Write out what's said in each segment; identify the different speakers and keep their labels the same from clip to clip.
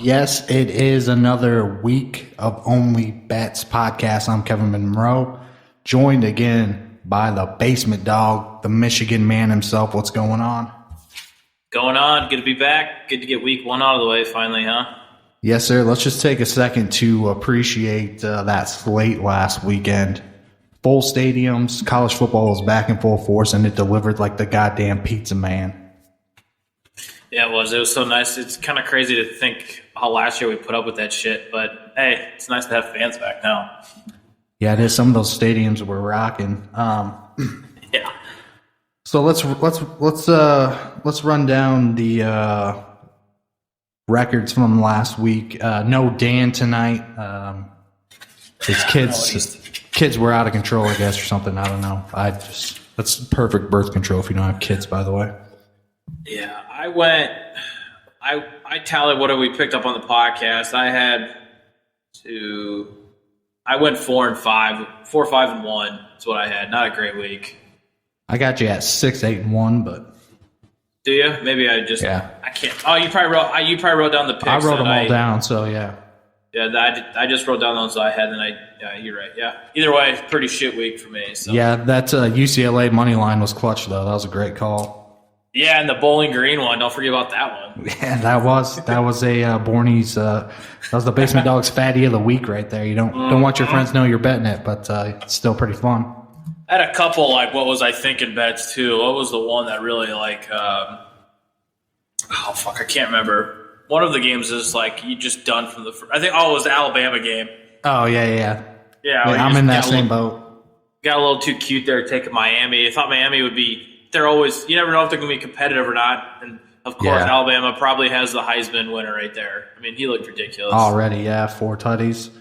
Speaker 1: Yes, it is another week of Only Bets podcast. I'm Kevin Monroe, joined again by the basement dog, the Michigan man himself. What's going on?
Speaker 2: Going on. Good to be back. Good to get week one out of the way finally, huh?
Speaker 1: Yes, sir. Let's just take a second to appreciate that slate last weekend. Full stadiums, college football was back in full force, and it delivered like the goddamn pizza man.
Speaker 2: Yeah, it was. It was so nice. It's kind of crazy to think how last year we put up with that shit, but hey, it's nice to have fans back now.
Speaker 1: Yeah, it is. Some of those stadiums were rocking.
Speaker 2: Yeah.
Speaker 1: So let's run down the records from last week. No Dan tonight. His kids were out of control, I guess, or something. I don't know. That's perfect birth control if you don't have kids, by the way.
Speaker 2: Yeah, I tallied what we picked up on the podcast. I went 4 and 5, 4, 5 and 1 is what I had. Not a great week.
Speaker 1: I got you at 6, 8 and 1, but
Speaker 2: do you? Maybe I can't. Oh, you probably wrote down the picks.
Speaker 1: I wrote them all down, so yeah.
Speaker 2: Yeah, I just wrote down those I had, and you're right. Yeah, either way, pretty shit week for me. So.
Speaker 1: Yeah, that UCLA money line was clutch though. That was a great call.
Speaker 2: Yeah, and the Bowling Green one. Don't forget about that one.
Speaker 1: Yeah, that was a Borny's. That was the basement dog's fatty of the week right there. You don't want your friends to know you're betting it, but it's still pretty fun.
Speaker 2: I had a couple what was I thinking bets too. What was the one that really I can't remember. One of the games is you just done from the first. I think it was the Alabama game.
Speaker 1: Oh yeah.
Speaker 2: Yeah,
Speaker 1: I'm in that same boat.
Speaker 2: Got a little too cute there taking Miami. I thought Miami would be. They're always. You never know if they're going to be competitive or not. And of course, Alabama probably has the Heisman winner right there. I mean, he looked ridiculous
Speaker 1: already. Yeah, 4 tutties.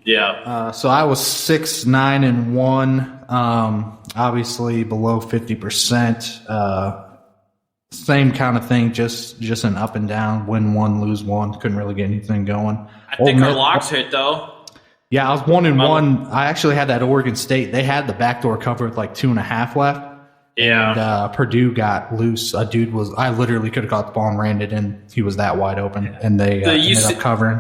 Speaker 2: Yeah.
Speaker 1: So I was 6, 9 and 1. Obviously below 50%. Same kind of thing, just an up and down, win 1, lose 1. Couldn't really get anything going.
Speaker 2: I think our locks hit though.
Speaker 1: Yeah, I was 1 and 1. I actually had that Oregon State. They had the backdoor cover with 2.5 left.
Speaker 2: Yeah.
Speaker 1: And Purdue got loose. A dude I literally could have caught the ball and ran it in. He was that wide open, and they ended up covering.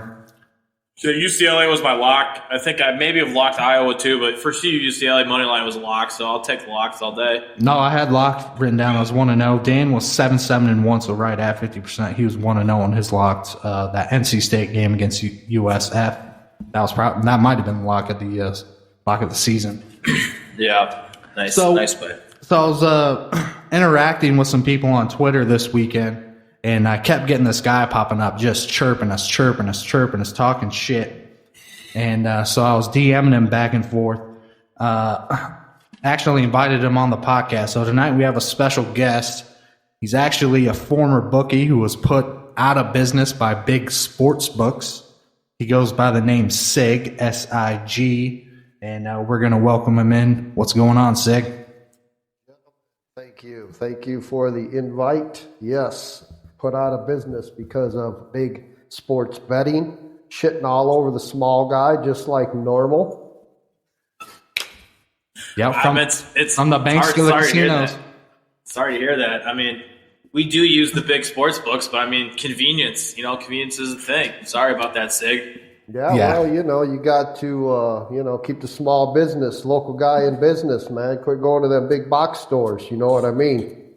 Speaker 2: So UCLA was my lock. I think I maybe have locked Iowa too, but for UCLA money line was a lock, so I'll take the locks all day.
Speaker 1: No, I had locked written down. I was 1-0. Dan was 7, 7 and 1, so right at 50%. He was 1-0 on his locked. That NC State game against USF. That might have been the lock of the season.
Speaker 2: Yeah, nice play.
Speaker 1: So I was interacting with some people on Twitter this weekend, and I kept getting this guy popping up, just chirping us, talking shit. And so I was DMing him back and forth. Actually invited him on the podcast. So tonight we have a special guest. He's actually a former bookie who was put out of business by big sports books. He goes by the name Sig, S-I-G, and we're going to welcome him in. What's going on, Sig?
Speaker 3: Thank you for the invite. Yes, put out of business because of big sports betting, shitting all over the small guy, just like normal.
Speaker 1: Yeah, from the banks to the casinos.
Speaker 2: Sorry to hear that. I mean, we do use the big sports books, but I mean, convenience. Convenience is a thing. Sorry about that, Sig.
Speaker 3: Yeah. Well, you got to, keep the small business, local guy in business, man. Quit going to them big box stores. You know what I mean?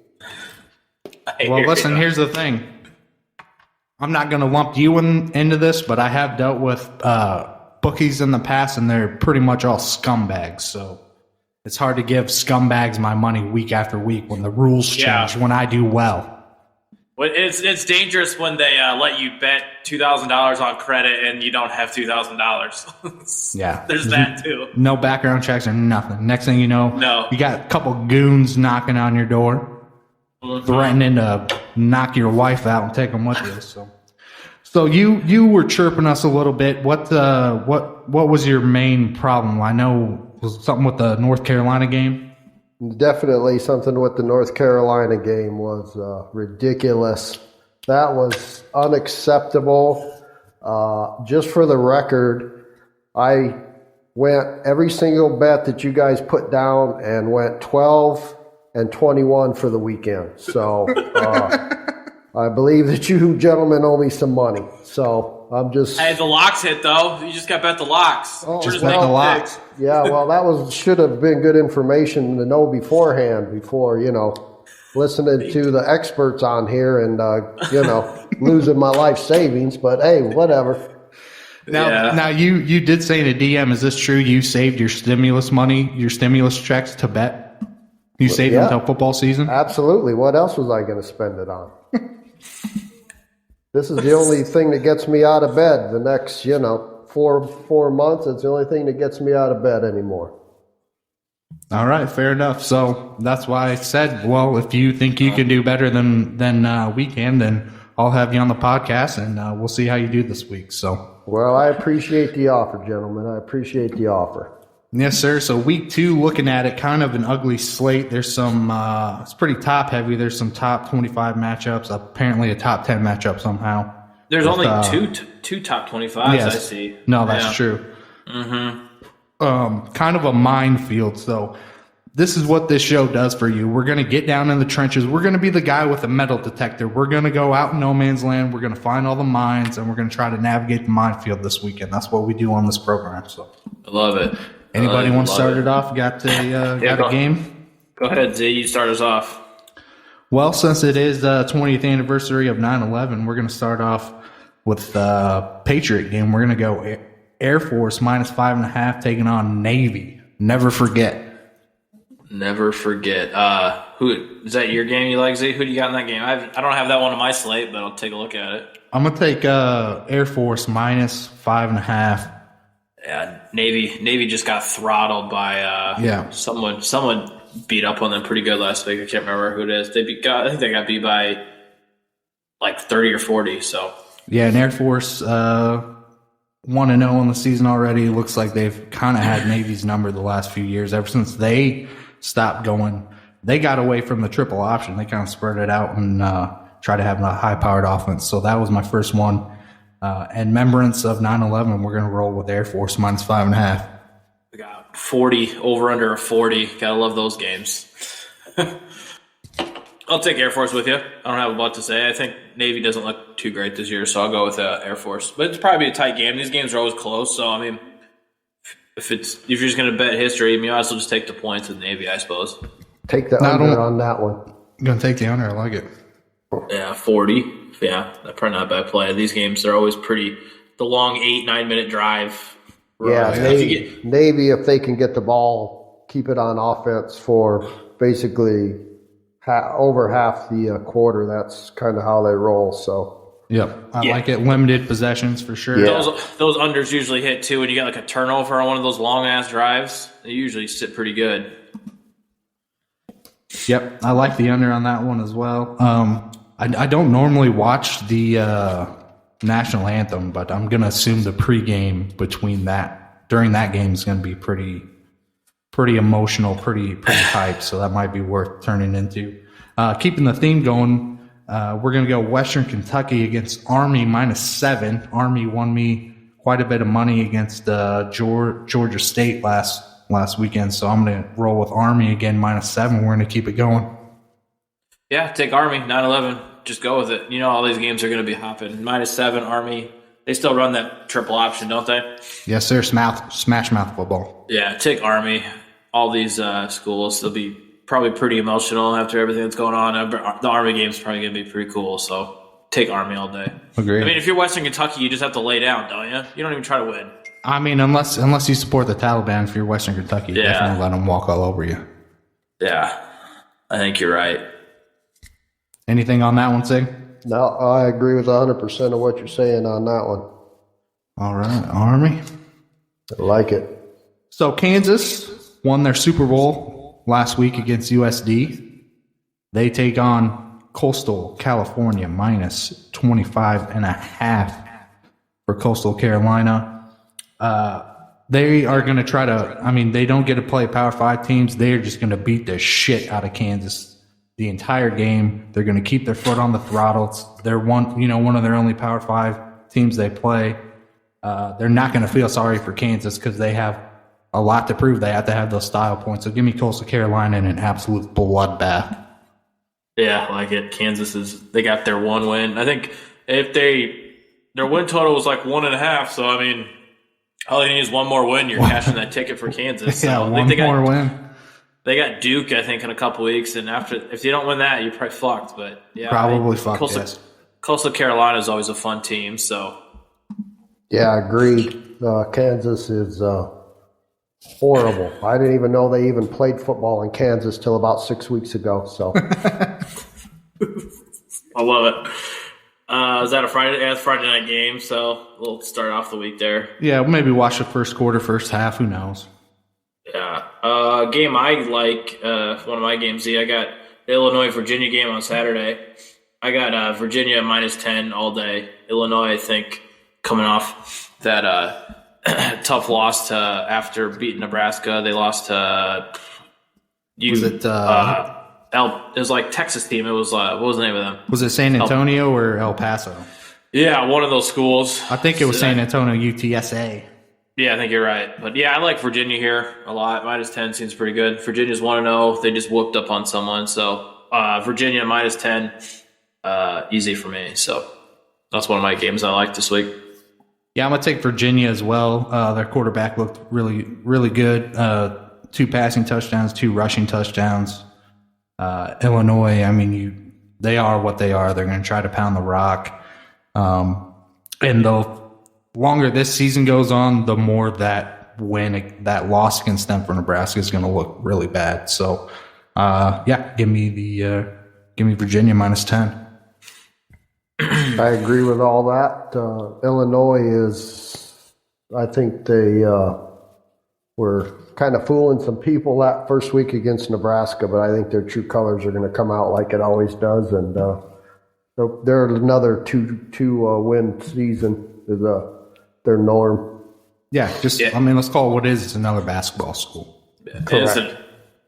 Speaker 1: Well, listen, here's the thing. I'm not going to lump you into this, but I have dealt with bookies in the past, and they're pretty much all scumbags. So it's hard to give scumbags my money week after week when the rules change, when I do well.
Speaker 2: Well, it's dangerous when they let you bet $2,000 on credit and you don't have $2,000.
Speaker 1: Yeah,
Speaker 2: there's that too.
Speaker 1: No background checks or nothing. Next thing you know, you got a couple goons knocking on your door, threatening to knock your wife out and take them with you. So you were chirping us a little bit. What was your main problem? I know it was something with the North Carolina game.
Speaker 3: Definitely something with the North Carolina game was ridiculous. That was unacceptable. Just for the record, I went every single bet that you guys put down and went 12 and 21 for the weekend. So I believe that you gentlemen owe me some money. So I'm just.
Speaker 2: Hey, the locks hit though. You just got bet the locks.
Speaker 3: Oh,
Speaker 1: Just bet the locks.
Speaker 3: Yeah, well, that should have been good information to know beforehand, before, listening to the experts on here and, losing my life savings. But hey, whatever.
Speaker 1: Now you did say in a DM, is this true? You saved your stimulus money, your stimulus checks to bet? You saved them until football season?
Speaker 3: Absolutely. What else was I going to spend it on? This is the only thing that gets me out of bed the next, 4 months. It's the only thing that gets me out of bed anymore.
Speaker 1: All right, fair enough. So that's why I said, well, if you think you can do better than we can, then I'll have you on the podcast, and we'll see how you do this week. So,
Speaker 3: well, I appreciate the offer, gentlemen. I appreciate the offer.
Speaker 1: Yes, sir. So week 2, looking at it, kind of an ugly slate. There's some, it's pretty top heavy. There's some top 25 matchups, apparently a top 10 matchup somehow.
Speaker 2: There's only two top 25s, yes. I see.
Speaker 1: No, that's true. Mm-hmm. Kind of a minefield. So this is what this show does for you. We're going to get down in the trenches. We're going to be the guy with the metal detector. We're going to go out in no man's land. We're going to find all the mines, and we're going to try to navigate the minefield this weekend. That's what we do on this program. So
Speaker 2: I love it.
Speaker 1: Anybody want to start it off? Got a game?
Speaker 2: Go ahead, Z. You start us off.
Speaker 1: Well, since it is the 20th anniversary of 9/11, we're going to start off with the Patriot game. We're going to go Air Force -5.5 taking on Navy. Never forget.
Speaker 2: Never forget. Who is that? Your game you like, Z? Who do you got in that game? I don't have that one on my slate, but I'll take a look at it.
Speaker 1: I'm going to take Air Force -5.5.
Speaker 2: Yeah, Navy just got throttled by someone beat up on them pretty good last week. I can't remember who it is. I think they got beat by like 30 or 40. So
Speaker 1: yeah, and Air Force 1-0 in the season already. Looks like they've kind of had Navy's number the last few years. Ever since they stopped going, they got away from the triple option. They kind of spread it out and try to have a high-powered offense. So that was my first one. In remembrance of 9/11, we're going to roll with Air Force -5.5.
Speaker 2: We got 40, over under a 40. Gotta love those games. I'll take Air Force with you. I don't have a lot to say. I think Navy doesn't look too great this year, so I'll go with Air Force. But it's probably a tight game. These games are always close, so I mean, if you're just going to bet history, you might as well just take the points with Navy, I suppose.
Speaker 3: Take the under on that one.
Speaker 1: I'm going to take the under. I like it.
Speaker 2: Yeah, 40. Yeah, that's probably not a bad play. These games, they're always the long 8-9 minute drive.
Speaker 3: Yeah, Navy, if they can get the ball, keep it on offense for basically over half the quarter, that's kind of how they roll. So,
Speaker 1: yep, I like it. Limited possessions for sure.
Speaker 2: Yeah. Those unders usually hit too. When you get like a turnover on one of those long ass drives, they usually sit pretty good.
Speaker 1: Yep, I like the under on that one as well. I don't normally watch the national anthem, but I'm going to assume the pregame during that game is going to be pretty emotional, pretty hype. So that might be worth turning into. Keeping the theme going, we're going to go Western Kentucky against Army -7. Army won me quite a bit of money against Georgia State last weekend, so I'm going to roll with Army again -7. We're going to keep it going.
Speaker 2: Yeah, take Army, 9/11. Just go with it. You know all these games are going to be hopping. -7, Army. They still run that triple option, don't they?
Speaker 1: Yes, sir. Smash mouth football.
Speaker 2: Yeah, take Army. All these schools, they'll be probably pretty emotional after everything that's going on. The Army game's probably going to be pretty cool, so take Army all day.
Speaker 1: Agreed.
Speaker 2: I mean, if you're Western Kentucky, you just have to lay down, don't you? You don't even try to win.
Speaker 1: I mean, unless you support the Taliban, if you're Western Kentucky, you definitely let them walk all over you.
Speaker 2: Yeah, I think you're right.
Speaker 1: Anything on that one, Sig?
Speaker 3: No, I agree with 100% of what you're saying on that one.
Speaker 1: All right, Army.
Speaker 3: I like it.
Speaker 1: So Kansas won their Super Bowl last week against USD. They take on Coastal California -25.5 for Coastal Carolina. They are going to try to, I mean, they don't get to play Power 5 teams. They're just going to beat the shit out of Kansas the entire game. They're going to keep their foot on the throttle. They're one of their only Power 5 teams they play. They're not going to feel sorry for Kansas because they have a lot to prove. They have to have those style points. So give me Coastal Carolina in an absolute bloodbath.
Speaker 2: Yeah, I like it. Kansas they got their one win. I think if they their win total was like 1.5. So I mean, all you need is one more win. You're cashing that ticket for Kansas. So
Speaker 1: Yeah,
Speaker 2: I
Speaker 1: one
Speaker 2: think
Speaker 1: more win.
Speaker 2: They got Duke, I think, in a couple weeks, and if you don't win that, you're probably fucked. But yeah,
Speaker 1: Probably fucked. Yes.
Speaker 2: Coastal Carolina is always a fun team. So
Speaker 3: Yeah, agreed. Kansas is horrible. I didn't even know they even played football in Kansas till about 6 weeks ago. So
Speaker 2: I love it. Is that a Friday? Yeah, it's a Friday night game, so we'll start off the week there.
Speaker 1: Yeah, we'll maybe watch the first quarter, first half. Who knows?
Speaker 2: Yeah. Game I like, one of my games, I got the Illinois-Virginia game on Saturday. I got Virginia -10 all day. Illinois, I think, coming off that tough loss after beating Nebraska. They lost to it was like Texas team. It was what was the name of them?
Speaker 1: Was it San Antonio or El Paso?
Speaker 2: Yeah, one of those schools.
Speaker 1: I think it was San Antonio UTSA.
Speaker 2: Yeah, I think you're right. But yeah, I like Virginia here a lot. -10 seems pretty good. Virginia's 1-0. They just whooped up on someone. So Virginia -10, easy for me. So that's one of my games I like this week.
Speaker 1: Yeah, I'm going to take Virginia as well. Their quarterback looked really, really good. 2 passing touchdowns, 2 rushing touchdowns. Illinois, I mean, they are what they are. They're going to try to pound the rock. And the longer this season goes on, the more that loss against them for Nebraska is going to look really bad. So, yeah, give me Virginia -10.
Speaker 3: I agree with all that. Illinois I think they were kind of fooling some people that first week against Nebraska, but I think their true colors are going to come out like it always does, and they're another two win season is their norm.
Speaker 1: Yeah, I mean, let's call it what it is. It's another basketball school.
Speaker 2: Yeah,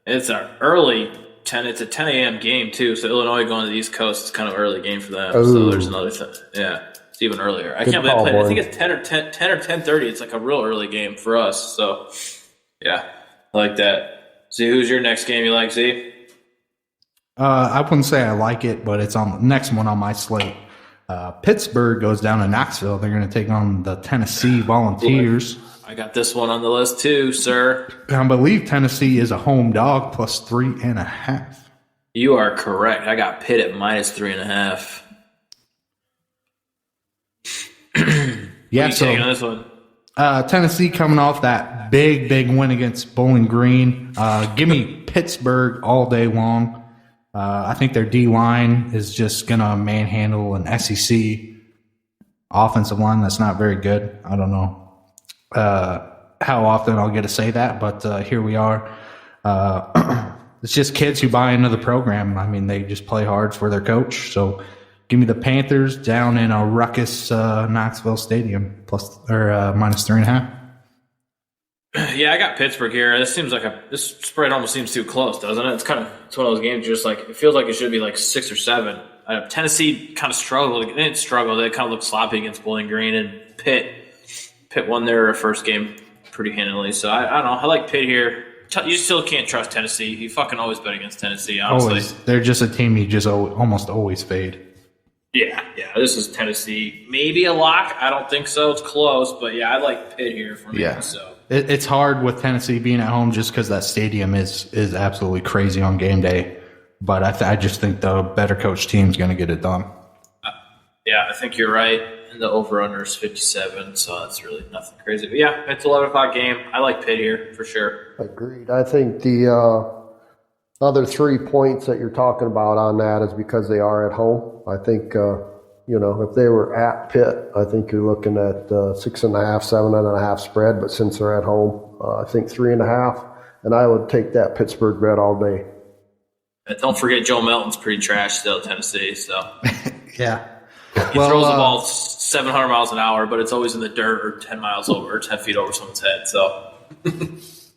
Speaker 2: it's an early 10. It's a 10 a.m. game too. So Illinois going to the East Coast, it's kind of early game for them.
Speaker 3: Ooh.
Speaker 2: So there's another thing. Yeah, it's even earlier. I can't believe they played. I think it's 10 or 10:30. It's like a real early game for us. So yeah, I like that. Z, who's your next game you like, Z?
Speaker 1: I wouldn't say I like it, but it's on the next one on my slate. Pittsburgh goes down to Knoxville. They're going to take on the Tennessee Volunteers.
Speaker 2: I got this one on the list too, sir.
Speaker 1: I believe Tennessee is a home dog plus 3.5.
Speaker 2: You are correct. I got Pitt at -3.5.
Speaker 1: Yeah,
Speaker 2: so taking on this one?
Speaker 1: Tennessee coming off that big win against Bowling Green. Give me Pittsburgh all day long. I think their D-line is just going to manhandle an SEC offensive line that's not very good. I don't know how often I'll get to say that, but here we are. It's just kids who buy into the program. I mean, they just play hard for their coach. So give me the Panthers down in a ruckus Knoxville Stadium -3.5.
Speaker 2: Yeah, I got Pittsburgh here. This spread almost seems too close, doesn't it? It's one of those games. Just like it feels like it should be like 6 or 7. Tennessee kind of struggled. They didn't struggle. They kind of looked sloppy against Bowling Green, and Pitt won their first game pretty handily. So I don't know. I like Pitt here. You still can't trust Tennessee. You fucking always bet against Tennessee. Honestly,
Speaker 1: always. They're just a team you just almost always fade.
Speaker 2: Yeah. This is Tennessee. Maybe a lock. I don't think so. It's close, but yeah, I like Pitt here for me.
Speaker 1: Yeah.
Speaker 2: So.
Speaker 1: It's hard with Tennessee being at home just because that stadium is absolutely crazy on game day. But I just think the better coach team is going to get it done.
Speaker 2: Yeah, I think you're right. And the over-under is 57, so that's really nothing crazy. But yeah, it's an 11 o'clock game. I like Pitt here for sure.
Speaker 3: Agreed. I think the other 3 points that you're talking about on that is because they are at home. I think if they were at Pitt, I think you're looking at 6.5, 7.5 spread. But since they're at home, I think 3.5, and I would take that Pittsburgh bet all day.
Speaker 2: Don't forget Joe Melton's pretty trash still at Tennessee. So
Speaker 1: yeah,
Speaker 2: he throws the ball 700 miles an hour, but it's always in the dirt or 10 miles over or 10 feet over someone's head.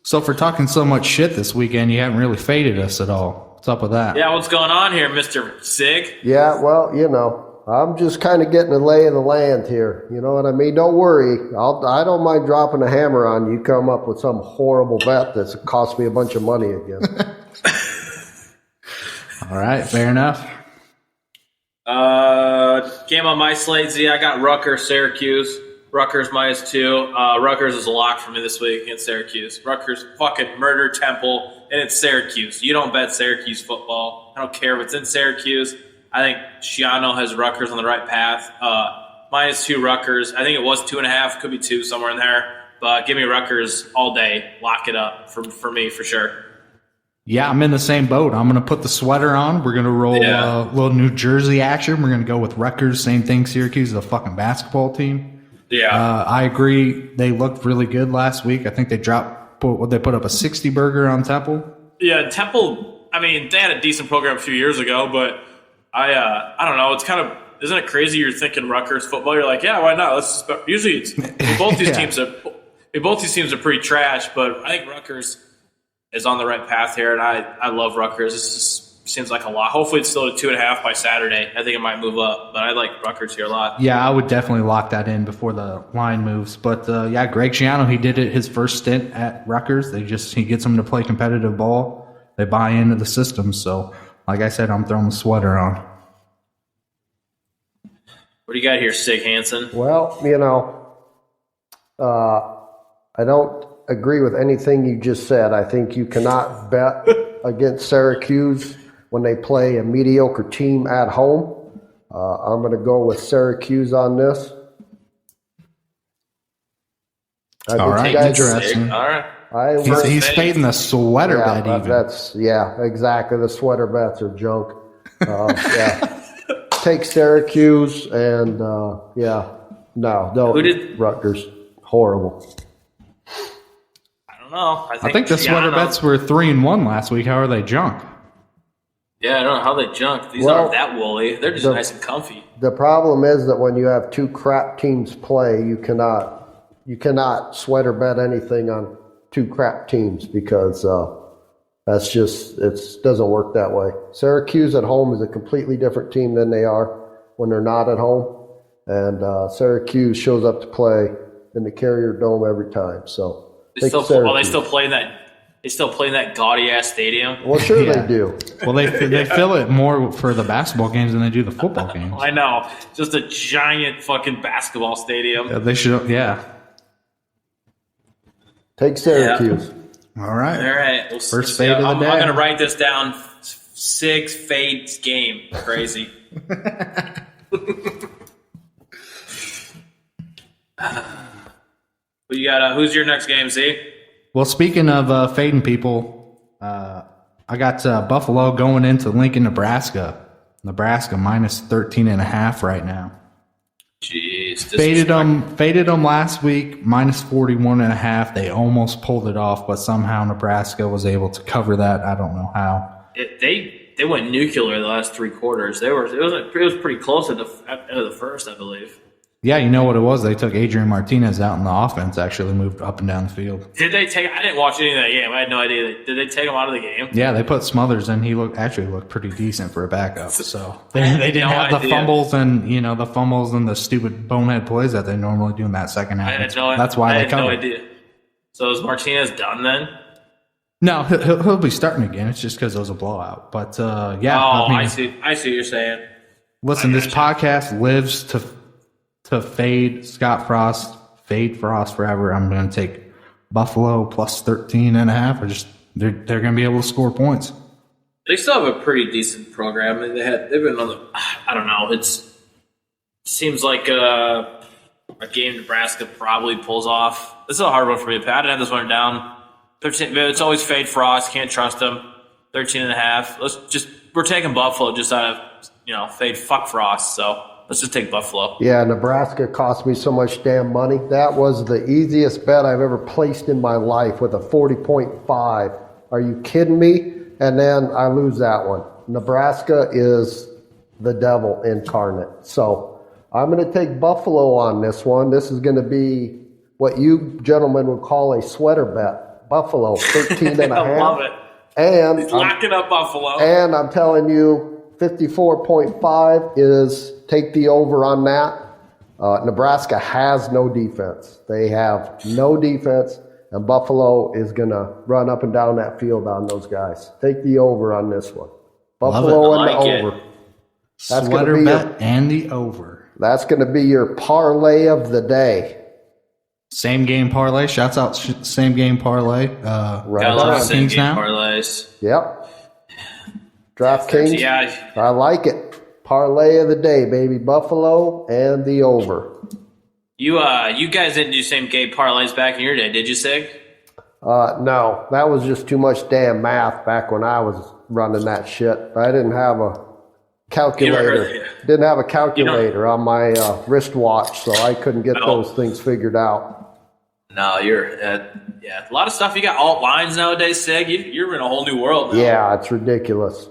Speaker 1: So for talking so much shit this weekend, you haven't really faded us at all. What's up with that?
Speaker 2: Yeah, what's going on here, Mr. Sig?
Speaker 3: Yeah, well, I'm just kind of getting a lay of the land here. You know what I mean? Don't worry. I don't mind dropping a hammer on you. Come up with some horrible bet that's cost me a bunch of money again.
Speaker 1: All right, fair enough.
Speaker 2: Game on my slate, Z. I got Rutgers, Syracuse. Rutgers -2. Rutgers is a lock for me this week against Syracuse. Rutgers fucking murder Temple, and it's Syracuse. You don't bet Syracuse football. I don't care if it's in Syracuse. I think Schiano has Rutgers on the right path. -2 Rutgers. I think it was 2.5. Could be 2 somewhere in there. But give me Rutgers all day. Lock it up for me for sure.
Speaker 1: Yeah, I'm in the same boat. I'm going to put the sweater on. We're going to roll a little New Jersey action. We're going to go with Rutgers. Same thing. Syracuse is a fucking basketball team.
Speaker 2: Yeah.
Speaker 1: I agree. They looked really good last week. I think they put up a 60 burger on Temple.
Speaker 2: Yeah, Temple, I mean, they had a decent program a few years ago, but I don't know. It's kind of, isn't it crazy you're thinking Rutgers football? You're like, yeah, why not? Usually it's both these teams are pretty trash, but I think Rutgers is on the right path here, and I love Rutgers. This just seems like a lot. Hopefully it's still at 2.5 by Saturday. I think it might move up, but I like Rutgers here a lot.
Speaker 1: Yeah, I would definitely lock that in before the line moves. But yeah, Greg Schiano, he did it his first stint at Rutgers. He gets them to play competitive ball. They buy into the system. So, like I said, I'm throwing the sweater on.
Speaker 2: What do you got here, Sig Hansen?
Speaker 3: Well, I don't agree with anything you just said. I think you cannot bet against Syracuse when they play a mediocre team at home. I'm going to go with Syracuse on this.
Speaker 1: All right, interesting.
Speaker 2: All right.
Speaker 1: He's fading the sweater bet even.
Speaker 3: Exactly. The sweater bets are junk. Take Syracuse and Rutgers. Horrible.
Speaker 2: I don't know.
Speaker 1: I think the sweater bets were 3-1 last week. How are they junk?
Speaker 2: Yeah, I don't know how they junk. These aren't that woolly. They're just nice and comfy.
Speaker 3: The problem is that when you have two crap teams play, you cannot sweater bet anything on two crap teams because it doesn't work that way. Syracuse at home is a completely different team than they are when they're not at home, and Syracuse shows up to play in the Carrier Dome every time. So
Speaker 2: they still play in that gaudy ass stadium.
Speaker 3: Well, sure they do.
Speaker 1: Well, they fill it more for the basketball games than they do the football games.
Speaker 2: I know, just a giant fucking basketball stadium.
Speaker 1: Yeah, they should. Yeah.
Speaker 3: Take Syracuse.
Speaker 1: Yeah. All right.
Speaker 2: First
Speaker 1: fade of the day.
Speaker 2: I'm going to write this down. 6 fades game. Crazy. But you got who's your next game, Z?
Speaker 1: Well, speaking of fading people, I got Buffalo going into Lincoln, Nebraska. Nebraska -13.5 right now.
Speaker 2: Jeez,
Speaker 1: faded them last week -41.5. They almost pulled it off, but somehow Nebraska was able to cover that. I don't know how.
Speaker 2: They went nuclear the last 3 quarters. It was pretty close at the end of the first, I believe.
Speaker 1: Yeah, you know what it was? They took Adrian Martinez out, and the offense actually moved up and down the field.
Speaker 2: Did they take? I didn't watch any of that game. I had no idea. Did they take him out of the game?
Speaker 1: Yeah, they put Smothers in. He actually looked pretty decent for a backup. So they didn't have the fumbles and the stupid bonehead plays that they normally do in that second half. That's why they covered.
Speaker 2: I had no idea. So is Martinez done then?
Speaker 1: No, he'll be starting again. It's just because it was a blowout. But yeah.
Speaker 2: Oh, I see what you're saying.
Speaker 1: Listen, this podcast lives to fade Scott Frost, fade Frost forever. I'm going to take Buffalo +13.5. They're going to be able to score points.
Speaker 2: They still have a pretty decent program. They've been on the. I don't know. It seems like a game Nebraska probably pulls off. This is a hard one for me. Pat, I didn't have this one down. 13. It's always fade Frost. Can't trust him. 13.5. We're taking Buffalo just out of fade fuck Frost. So. Let's just take Buffalo.
Speaker 3: Yeah, Nebraska cost me so much damn money. That was the easiest bet I've ever placed in my life with a 40.5. Are you kidding me? And then I lose that one. Nebraska is the devil incarnate. So I'm going to take Buffalo on this one. This is going to be what you gentlemen would call a sweater bet. Buffalo, 13.5.
Speaker 2: I love it.
Speaker 3: And
Speaker 2: he's locking up Buffalo.
Speaker 3: And I'm telling you, 54.5 is take the over on that. Nebraska has no defense. They have no defense, and Buffalo is going to run up and down that field on those guys. Take the over on this one. Buffalo and the over. That's
Speaker 1: Sweater
Speaker 3: gonna be
Speaker 1: bet and the over.
Speaker 3: That's going to be your parlay of the day.
Speaker 1: Same game parlay. Shouts out same game parlay.
Speaker 3: Right
Speaker 2: Got a lot of
Speaker 3: on.
Speaker 2: same
Speaker 1: DraftKings
Speaker 2: game
Speaker 1: now?
Speaker 2: parlays.
Speaker 3: Yep. DraftKings.
Speaker 2: Yeah.
Speaker 3: I like it. Parlay of the day, baby. Buffalo and the over.
Speaker 2: You guys didn't do same game parlays back in your day, did you, Sig?
Speaker 3: No, that was just too much damn math back when I was running that shit. I didn't have a calculator. Didn't have a calculator on my wristwatch, so I couldn't get those things figured out.
Speaker 2: No, a lot of stuff. You got alt lines nowadays, Sig. You're in a whole new world now.
Speaker 3: Yeah, it's ridiculous.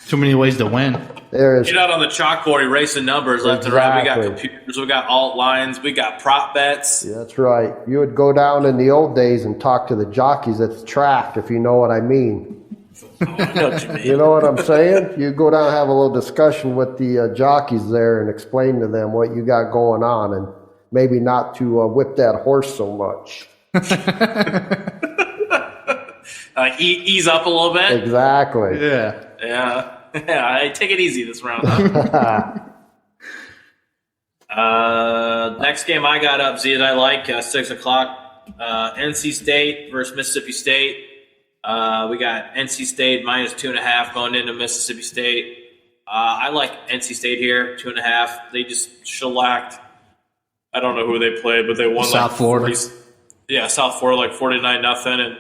Speaker 1: Too many ways to win.
Speaker 3: There is.
Speaker 2: You're not on the chalkboard erasing numbers left and right. We got computers, we got alt lines, we got prop bets.
Speaker 3: Yeah, that's right. You would go down in the old days and talk to the jockeys at the track, if you know what I mean.
Speaker 2: I know what you mean.
Speaker 3: You know what I'm saying? You go down and have a little discussion with the jockeys there and explain to them what you got going on and maybe not to whip that horse so much.
Speaker 2: Ease up a little bit.
Speaker 3: Exactly.
Speaker 1: Yeah.
Speaker 2: Yeah. Hey, take it easy this round. Next game I got up, Z, that I like, 6 o'clock. NC State versus Mississippi State. We got NC State minus 2.5 going into Mississippi State. I like NC State here, 2.5. They just shellacked. I don't know who they played, but they won
Speaker 1: South Florida.
Speaker 2: South Florida like 49-0,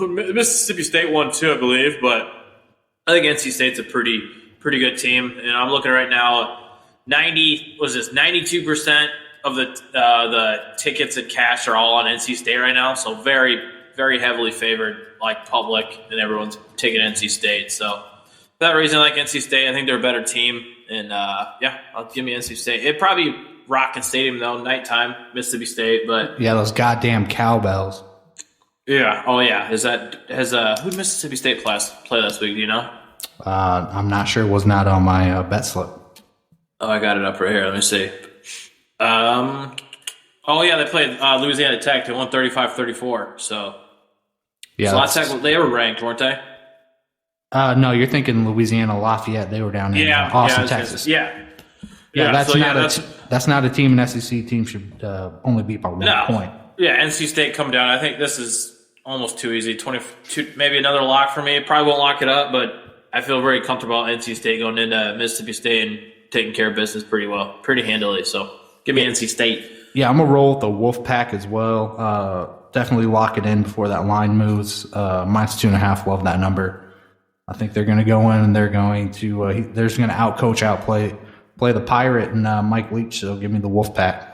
Speaker 2: and Mississippi State won too, I believe. But I think NC State's a pretty good team, and I'm looking right now. 92% of the tickets and cash are all on NC State right now, so very, very heavily favored, like public, and everyone's taking NC State. So for that reason, I like NC State. I think they're a better team, and I'll give me NC State. It probably rocking stadium though, nighttime, Mississippi State, but
Speaker 1: Yeah, those goddamn cowbells.
Speaker 2: yeah, oh yeah. Who did Mississippi State play this week? Do you know?
Speaker 1: I'm not sure. Was not on my bet slip.
Speaker 2: Oh, I got it up right here. Let me see. Oh yeah, they played Louisiana Tech. They won 35-34. So
Speaker 1: Yeah,
Speaker 2: so last Tech, they were ranked, weren't they?
Speaker 1: no, you're thinking Louisiana Lafayette. They were down in Austin, Texas. That's not a team. An SEC team should only beat by 1 point.
Speaker 2: Yeah, NC State come down. I think this is almost too easy. 22, maybe another lock for me. Probably won't lock it up, but I feel very comfortable at NC State going into Mississippi State and taking care of business pretty handily. So give me NC State.
Speaker 1: Yeah, I'm gonna roll with the Wolfpack as well. Definitely lock it in before that line moves. Minus 2.5. Love that number. I think they're going to go in and they're going to they're just going to outplay the Pirate and Mike Leach. So give me the Wolfpack.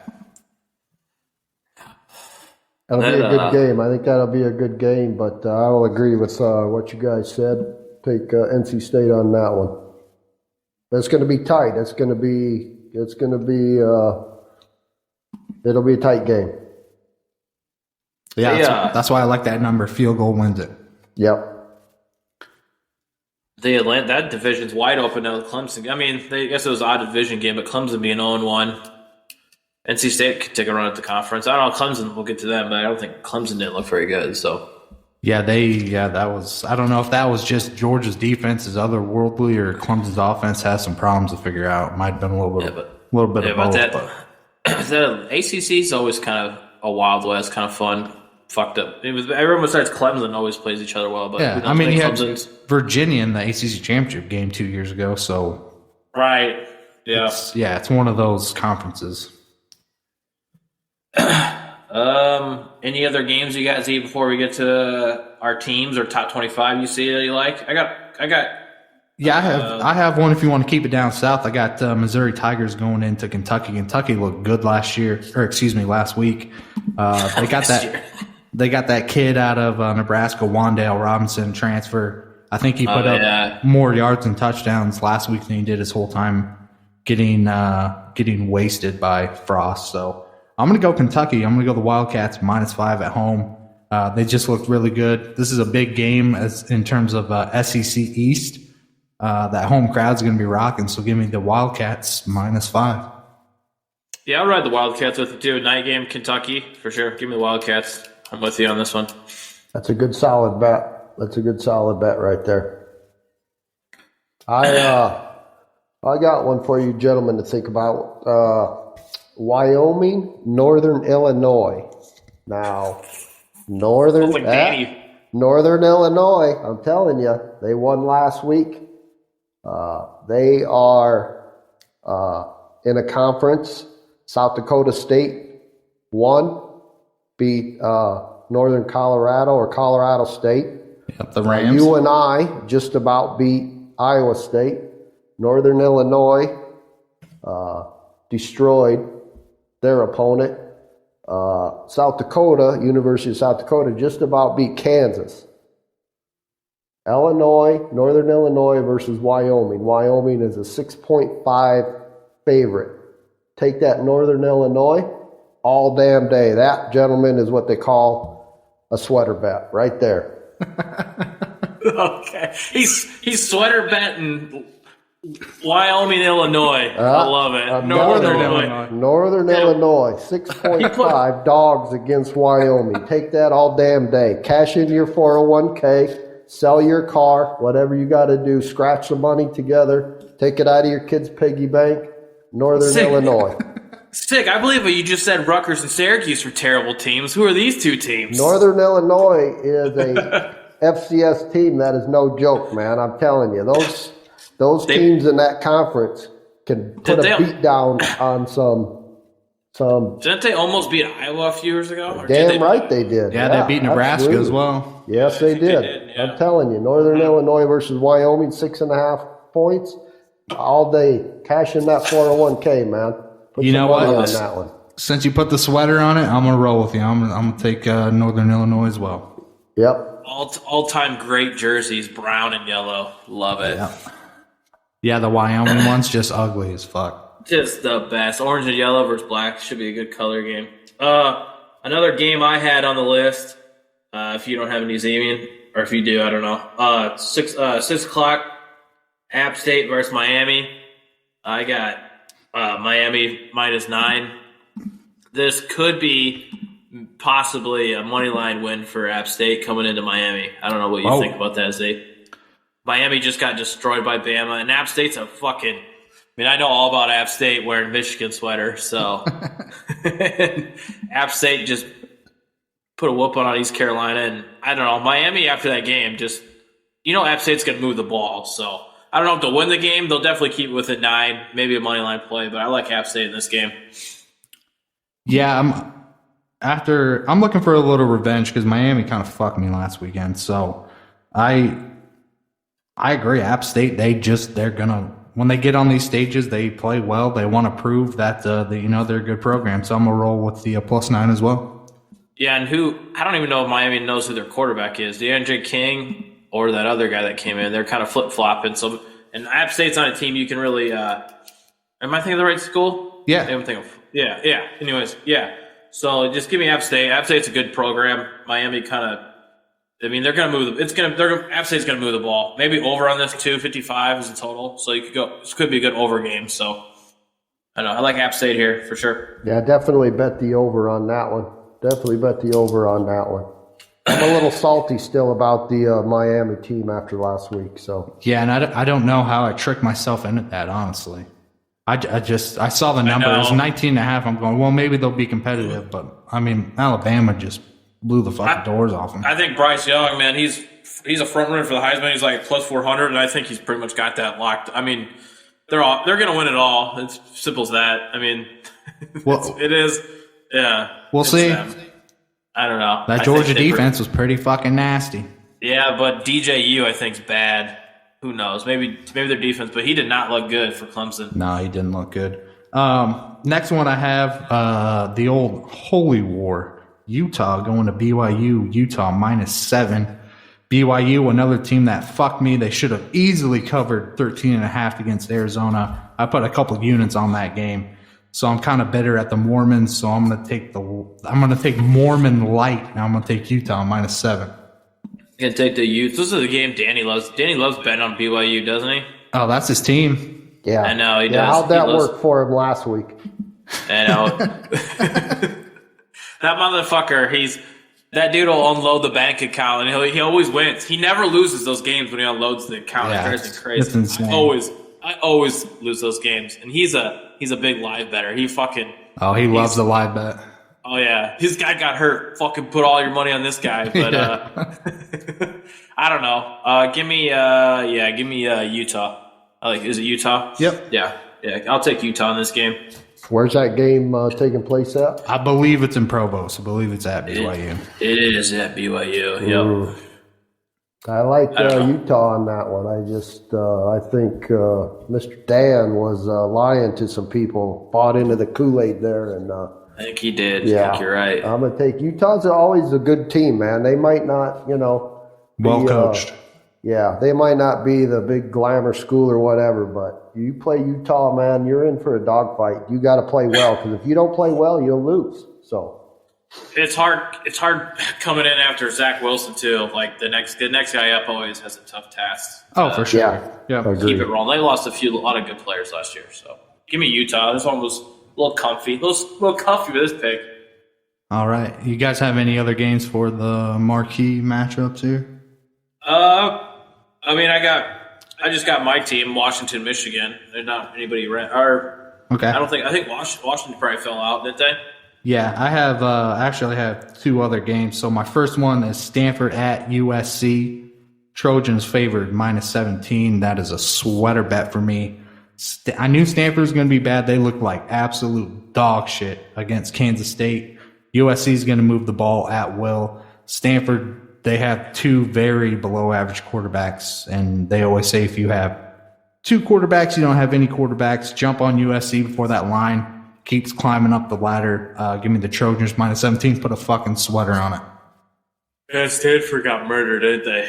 Speaker 3: That'll be a good game. I think that'll be a good game, but I will agree with what you guys said. Take NC State on that one. But it's going to be tight. It'll be a tight game.
Speaker 1: Yeah, that's why I like that number. Field goal wins it.
Speaker 3: Yep.
Speaker 2: That division's wide open now. Clemson. I mean, I guess it was an odd division game, but Clemson being 0-1. NC State could take a run at the conference. I don't know. Clemson, we'll get to them, but I don't think Clemson didn't look very good. So
Speaker 1: that was. I don't know if that was just Georgia's defense is otherworldly or Clemson's offense has some problems to figure out. Might have been a little bit of both.
Speaker 2: The ACC is always kind of a Wild West, kind of fun, fucked up. Everyone besides Clemson always plays each other well, but
Speaker 1: I mean, you had Virginia in the ACC championship game 2 years ago, so
Speaker 2: right, yeah,
Speaker 1: it's one of those conferences.
Speaker 2: Any other games you guys see before we get to our teams or top 25 you see that you like? I got.
Speaker 1: Yeah, I have one if you want to keep it down south. I got Missouri Tigers going into Kentucky. Kentucky looked good last week. They got that kid out of Nebraska, Wandale Robinson, transfer. I think he put up more yards and touchdowns last week than he did his whole time getting wasted by Frost. So I'm going to go Kentucky. I'm going to go the Wildcats -5 at home. They just looked really good. This is a big game in terms of SEC East. That home crowd's going to be rocking, so give me the Wildcats -5.
Speaker 2: Yeah, I'll ride the Wildcats with you too. Night game, Kentucky, for sure. Give me the Wildcats. I'm with you on this one.
Speaker 3: That's a good solid bet. That's a good solid bet right there. I I got one for you gentlemen to think about. Wyoming, Northern Illinois. Now, Northern Illinois, I'm telling you, they won last week. They are in a conference. South Dakota State won, beat Northern Colorado or Colorado State.
Speaker 1: Yep, the Rams.
Speaker 3: UNI just about beat Iowa State. Northern Illinois destroyed their opponent. South Dakota, University of South Dakota, just about beat Kansas. Northern Illinois versus Wyoming. Wyoming is a 6.5 favorite. Take that Northern Illinois all damn day. That, gentlemen, is what they call a sweater bet right there.
Speaker 2: Okay. He's sweater betting Wyoming, Illinois. I love it.
Speaker 3: Northern Illinois, 6.5 dogs against Wyoming. Take that all damn day. Cash in your 401k, sell your car, whatever you got to do, scratch the money together, take it out of your kid's piggy bank. Northern Illinois.
Speaker 2: Sick. I believe what you just said. Rutgers and Syracuse were terrible teams. Who are these two teams?
Speaker 3: Northern Illinois is a FCS team that is no joke, man. I'm telling you, those teams in that conference can put a beat down on some.
Speaker 2: Didn't they almost beat Iowa a few years ago?
Speaker 3: Damn right they did.
Speaker 1: Yeah, they beat Nebraska as well.
Speaker 3: Yes, they did.
Speaker 2: Yeah.
Speaker 3: I'm telling you, Northern Illinois versus Wyoming, 6.5 points all day. Cash in that 401k, man. Put
Speaker 1: you know what?
Speaker 3: On that one.
Speaker 1: Since you put the sweater on it, I'm gonna roll with you. I'm gonna take Northern Illinois as well.
Speaker 3: Yep.
Speaker 2: All-time great jerseys, brown and yellow. Love it.
Speaker 1: Yeah, the Wyoming one's just ugly as fuck.
Speaker 2: Just the best. Orange and yellow versus black should be a good color game. Another game I had on the list, if you don't have a New Zealand, or if you do, I don't know. 6 o'clock, App State versus Miami. I got Miami -9. This could be possibly a money line win for App State coming into Miami. I don't know what you think about that, Zay. Miami just got destroyed by Bama, and App State's a fucking. I mean, I know all about App State wearing Michigan sweater, so App State just put a whoop on East Carolina, and I don't know. Miami after that game, just App State's gonna move the ball, so I don't know if they'll win the game. They'll definitely keep it within 9, maybe a money line play, but I like App State in this game.
Speaker 1: Yeah, I'm looking for a little revenge because Miami kind of fucked me last weekend. So I agree. App State, they're gonna, when they get on these stages, they play well. They want to prove that they're a good program. So I'm gonna roll with the +9 as well.
Speaker 2: Yeah, and I don't even know if Miami knows who their quarterback is. DeAndre King or that other guy that came in. They're kind of flip flopping. So, and App State's on a team you can really. Am I thinking of the right school?
Speaker 1: Yeah.
Speaker 2: I'm thinking of, yeah. Anyways, yeah. So just give me App State. App State's a good program. Miami kind of. I mean, they're going to move. App State's going to move the ball. Maybe over on this too. 55 is the total. So you could go. This could be a good over game. So I don't know. I like App State here for sure.
Speaker 3: Yeah, definitely bet the over on that one. I'm a little salty still about the Miami team after last week. So
Speaker 1: yeah, and I don't know how I tricked myself into that. Honestly, I saw the number. It was 19.5. I'm going, well, maybe they'll be competitive, but I mean, Alabama just blew the fucking doors off them.
Speaker 2: I think Bryce Young, man, he's a front runner for the Heisman. He's like +400, and I think he's pretty much got that locked. I mean, they're going to win it all. It's simple as that. I mean, it is. Yeah,
Speaker 1: we'll see.
Speaker 2: I don't know.
Speaker 1: That Georgia defense was pretty fucking nasty.
Speaker 2: Yeah, but DJU I think's bad. Who knows? Maybe their defense, but he did not look good for Clemson.
Speaker 1: No, he didn't look good. Next one I have the old Holy War. Utah going to BYU. Utah -7. BYU, another team that fucked me. They should have easily covered 13.5 against Arizona. I put a couple units on that game. So I'm kind of bitter at the Mormons. So I'm going to take Mormon light. And I'm going to take Utah -7.
Speaker 2: You can take the Utes. This is the game Danny loves. Danny loves betting on BYU, doesn't he?
Speaker 1: Oh, that's his team.
Speaker 3: Yeah,
Speaker 2: I know he does.
Speaker 3: How'd that work for him last week?
Speaker 2: I know. That motherfucker. That dude will unload the bank account, and he always wins. He never loses those games when he unloads the account. It drives me crazy.
Speaker 1: It's insane.
Speaker 2: I I always lose those games, and he's a big live better. He
Speaker 1: loves the live bet.
Speaker 2: Oh yeah, his guy got hurt. Fucking put all your money on this guy, but I don't know. Give me Utah. Is it Utah?
Speaker 1: Yep.
Speaker 2: Yeah. I'll take Utah in this game.
Speaker 3: Where's that game taking place at?
Speaker 1: I believe it's in Provo. I believe it's at BYU.
Speaker 2: It is at BYU. Yep.
Speaker 3: I like Utah on that one. I think Mr. Dan was lying to some people, bought into the Kool-Aid there, and
Speaker 2: I think he did.
Speaker 3: Yeah,
Speaker 2: I think you're right.
Speaker 3: I'm gonna take Utah's always a good team, man. They might not,
Speaker 1: well coached.
Speaker 3: They might not be the big glamour school or whatever, but you play Utah, man, you're in for a dogfight. You got to play well, because if you don't play well, you'll lose. So
Speaker 2: it's hard. It's hard coming in after Zach Wilson too. Like the next guy up always has a tough task.
Speaker 1: Oh, for sure.
Speaker 3: Yeah.
Speaker 2: Keep it rolling. They lost a lot of good players last year. So give me Utah. This one was a little comfy. A little comfy with this pick.
Speaker 1: All right. You guys have any other games for the marquee matchups here?
Speaker 2: I just got my team, Washington, Michigan. There's not anybody okay. I think Washington probably fell out, didn't they?
Speaker 1: Yeah, I have actually have two other games. So my first one is Stanford at USC. Trojans favored -17. That is a sweater bet for me. I knew Stanford was going to be bad. They look like absolute dog shit against Kansas State. USC is going to move the ball at will. Stanford, they have two very below average quarterbacks, and they always say if you have two quarterbacks, you don't have any quarterbacks. Jump on USC before that line keeps climbing up the ladder. Give me the Trojans -17. Put a fucking sweater on it.
Speaker 2: Yeah, Stanford got murdered, didn't they?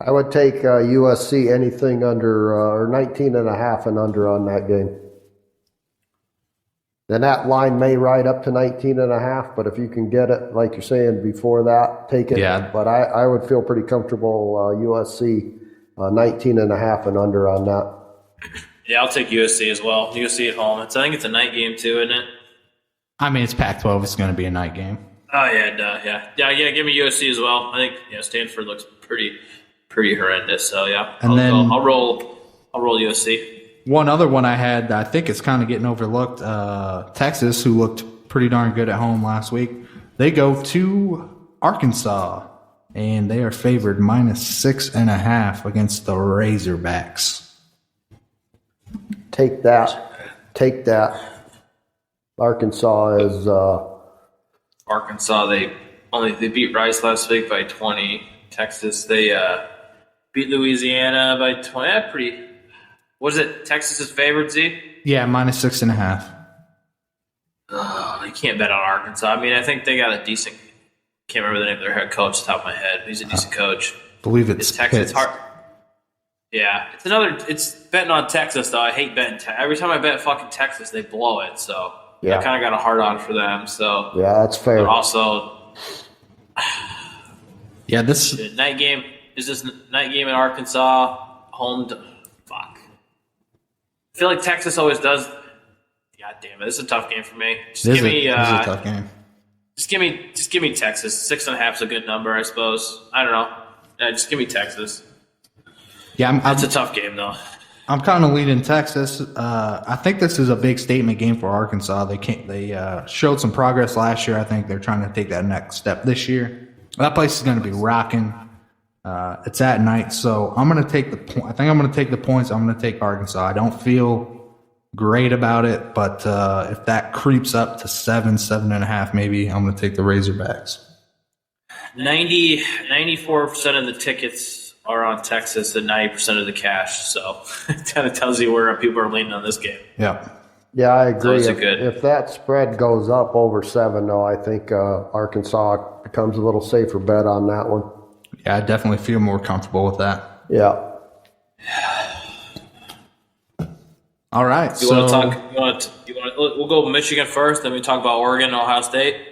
Speaker 3: I would take USC anything under or 19.5 and under on that game. Then that line may ride up to 19.5, but if you can get it, like you're saying, before that, take it.
Speaker 1: Yeah.
Speaker 3: But I would feel pretty comfortable USC 19.5 and under on that.
Speaker 2: Yeah, I'll take USC as well. USC at home. I think it's a night game too, isn't it?
Speaker 1: I mean, it's Pac-12. It's going to be a night game.
Speaker 2: Oh yeah. Give me USC as well. I think Stanford looks pretty horrendous. So yeah, I'll roll USC.
Speaker 1: One other one I had, I think it's kind of getting overlooked. Texas, who looked pretty darn good at home last week, they go to Arkansas, and they are favored -6.5 against the Razorbacks.
Speaker 3: Take that. Arkansas is
Speaker 2: Arkansas. They beat Rice last week by 20. Texas, they beat Louisiana by 20. Was it Texas is favored, Z?
Speaker 1: Yeah, -6.5.
Speaker 2: You can't bet on Arkansas. I mean, I think they got a decent. Can't remember the name of their head coach off the top of my head. He's a decent coach.
Speaker 1: I believe it's
Speaker 2: Texas. Hard. Yeah, it's betting on Texas though. I hate betting. Every time I bet fucking Texas, they blow it. So I kind of got a hard on for them. So
Speaker 3: yeah, that's fair.
Speaker 2: But also,
Speaker 1: this
Speaker 2: night game is this night game in Arkansas home. Fuck. I feel like Texas always does. God damn it! This is a tough game for me.
Speaker 1: This is a tough game.
Speaker 2: Just give me Texas. 6.5 is a good number, I suppose. I don't know. Just give me Texas.
Speaker 1: Yeah,
Speaker 2: it's a tough game though.
Speaker 1: I'm kind of leaning Texas. I think this is a big statement game for Arkansas. They showed some progress last year. I think they're trying to take that next step this year. That place is going to be rocking. It's at night, so I'm going to take the point. I think I'm going to take the points. I'm going to take Arkansas. I don't feel great about it, but if that creeps up to 7.5, maybe I'm going to take the Razorbacks.
Speaker 2: 94% of the tickets are on Texas and 90% of the cash, so it kind of tells you where people are leaning on this game.
Speaker 1: Yeah.
Speaker 3: Yeah, I agree.
Speaker 2: Good.
Speaker 3: If that spread goes up over 7, though, I think Arkansas becomes a little safer bet on that one.
Speaker 1: Yeah, I definitely feel more comfortable with that.
Speaker 3: Yeah.
Speaker 1: All right.
Speaker 2: We'll go Michigan first, then we talk about Oregon and Ohio State.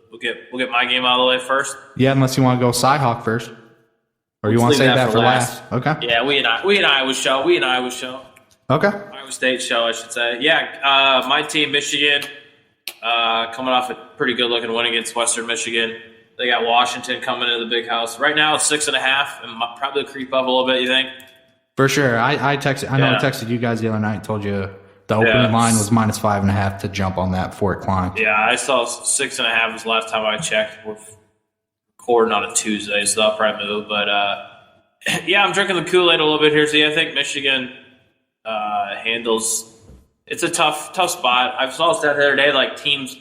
Speaker 2: We'll get my game out of the way first.
Speaker 1: Yeah, unless you want to go Cyhawk first. Or you want to save that for last? Okay.
Speaker 2: Yeah, we and Iowa show.
Speaker 1: Okay.
Speaker 2: Iowa State show, I should say. Yeah, my team, Michigan, coming off a pretty good-looking win against Western Michigan. They got Washington coming into the big house. Right now it's 6.5, and probably creep up a little bit, you think?
Speaker 1: For sure. I texted. I know I texted you guys the other night. Told you the opening line was -5.5 to jump on that before it climbed.
Speaker 2: Yeah, I saw 6.5 was the last time I checked. We're recording on a Tuesday, so that'll probably move. But yeah, I'm drinking the Kool-Aid a little bit here. See, I think Michigan handles. It's a tough spot. I saw a stat the other day, like teams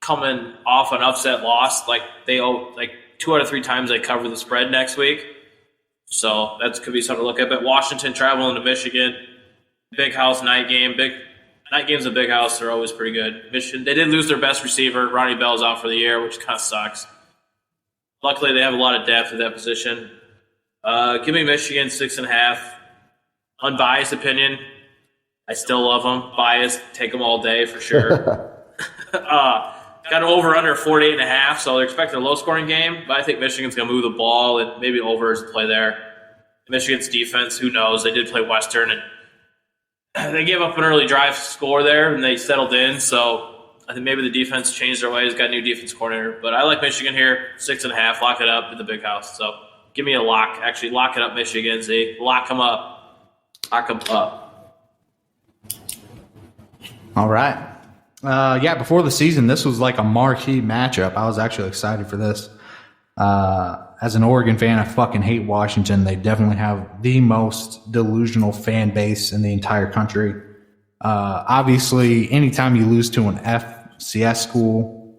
Speaker 2: coming off an upset loss, like they owe like 2 out of 3 times they cover the spread next week. So that could be something to look at. But Washington traveling to Michigan, big house night game. Night games at Big House are always pretty good. Michigan, they did lose their best receiver. Ronnie Bell's out for the year, which kind of sucks. Luckily, they have a lot of depth at that position. Give me Michigan 6.5. Unbiased opinion. I still love them. Biased, take them all day for sure. Got an over-under 48.5, so they're expecting a low-scoring game. But I think Michigan's going to move the ball, and maybe over is the play there. Michigan's defense, who knows? They did play Western, and they gave up an early drive score there, and they settled in. So I think maybe the defense changed their ways, got a new defense coordinator. But I like Michigan here, 6.5. Lock it up at the Big House. So give me a lock. Actually, lock it up, Michigan. See, lock them up. Lock them up.
Speaker 1: All right. Yeah, before the season, this was like a marquee matchup. I was actually excited for this. As an Oregon fan, I fucking hate Washington. They definitely have the most delusional fan base in the entire country. Obviously, anytime you lose to an FCS school,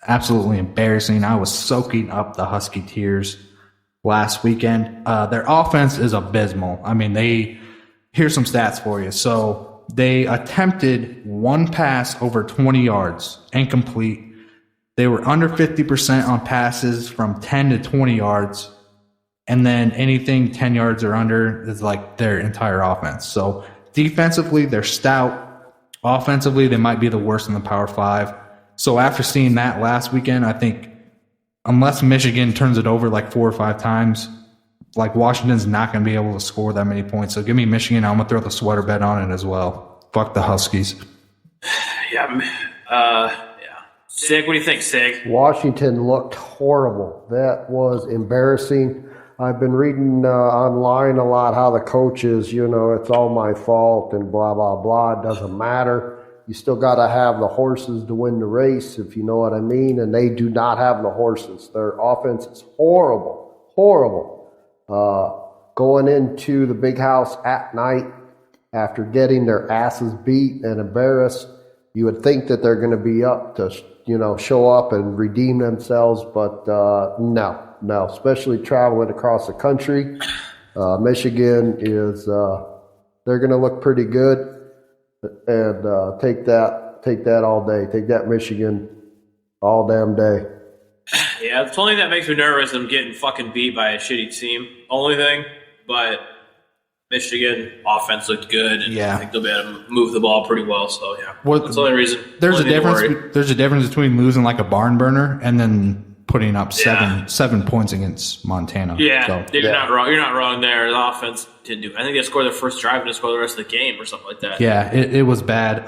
Speaker 1: absolutely embarrassing. I was soaking up the Husky tears last weekend. Their offense is abysmal. I mean, here's some stats for you. So they attempted one pass over 20 yards, incomplete. They were under 50% on passes from 10 to 20 yards. And then anything 10 yards or under is like their entire offense. So defensively, they're stout. Offensively, they might be the worst in the Power 5. So after seeing that last weekend, I think unless Michigan turns it over like 4 or 5 times, like Washington's not going to be able to score that many points. So give me Michigan. I'm going to throw the sweater bet on it as well. Fuck the Huskies.
Speaker 2: Yeah. Sig, what do you think, Sig?
Speaker 3: Washington looked horrible. That was embarrassing. I've been reading online a lot how the coaches, it's all my fault and blah, blah, blah. It doesn't matter. You still got to have the horses to win the race, if you know what I mean. And they do not have the horses. Their offense is horrible, horrible. Going into the Big House at night after getting their asses beat and embarrassed, you would think that they're going to be up to, show up and redeem themselves. But no, especially traveling across the country. Michigan is, they're going to look pretty good, and take that all day. Take that Michigan all damn day.
Speaker 2: Yeah, the only thing that makes me nervous is I'm getting fucking beat by a shitty team. Only thing, but Michigan offense looked good, and I think they'll be able to move the ball pretty well. So yeah, that's the only reason.
Speaker 1: There's a difference. There's a difference between losing like a barn burner and then putting up seven points against Montana.
Speaker 2: Yeah, you're not wrong. You're not wrong there. The offense didn't do. I think they scored their first drive and they scored the rest of the game or something like that.
Speaker 1: Yeah, it was bad.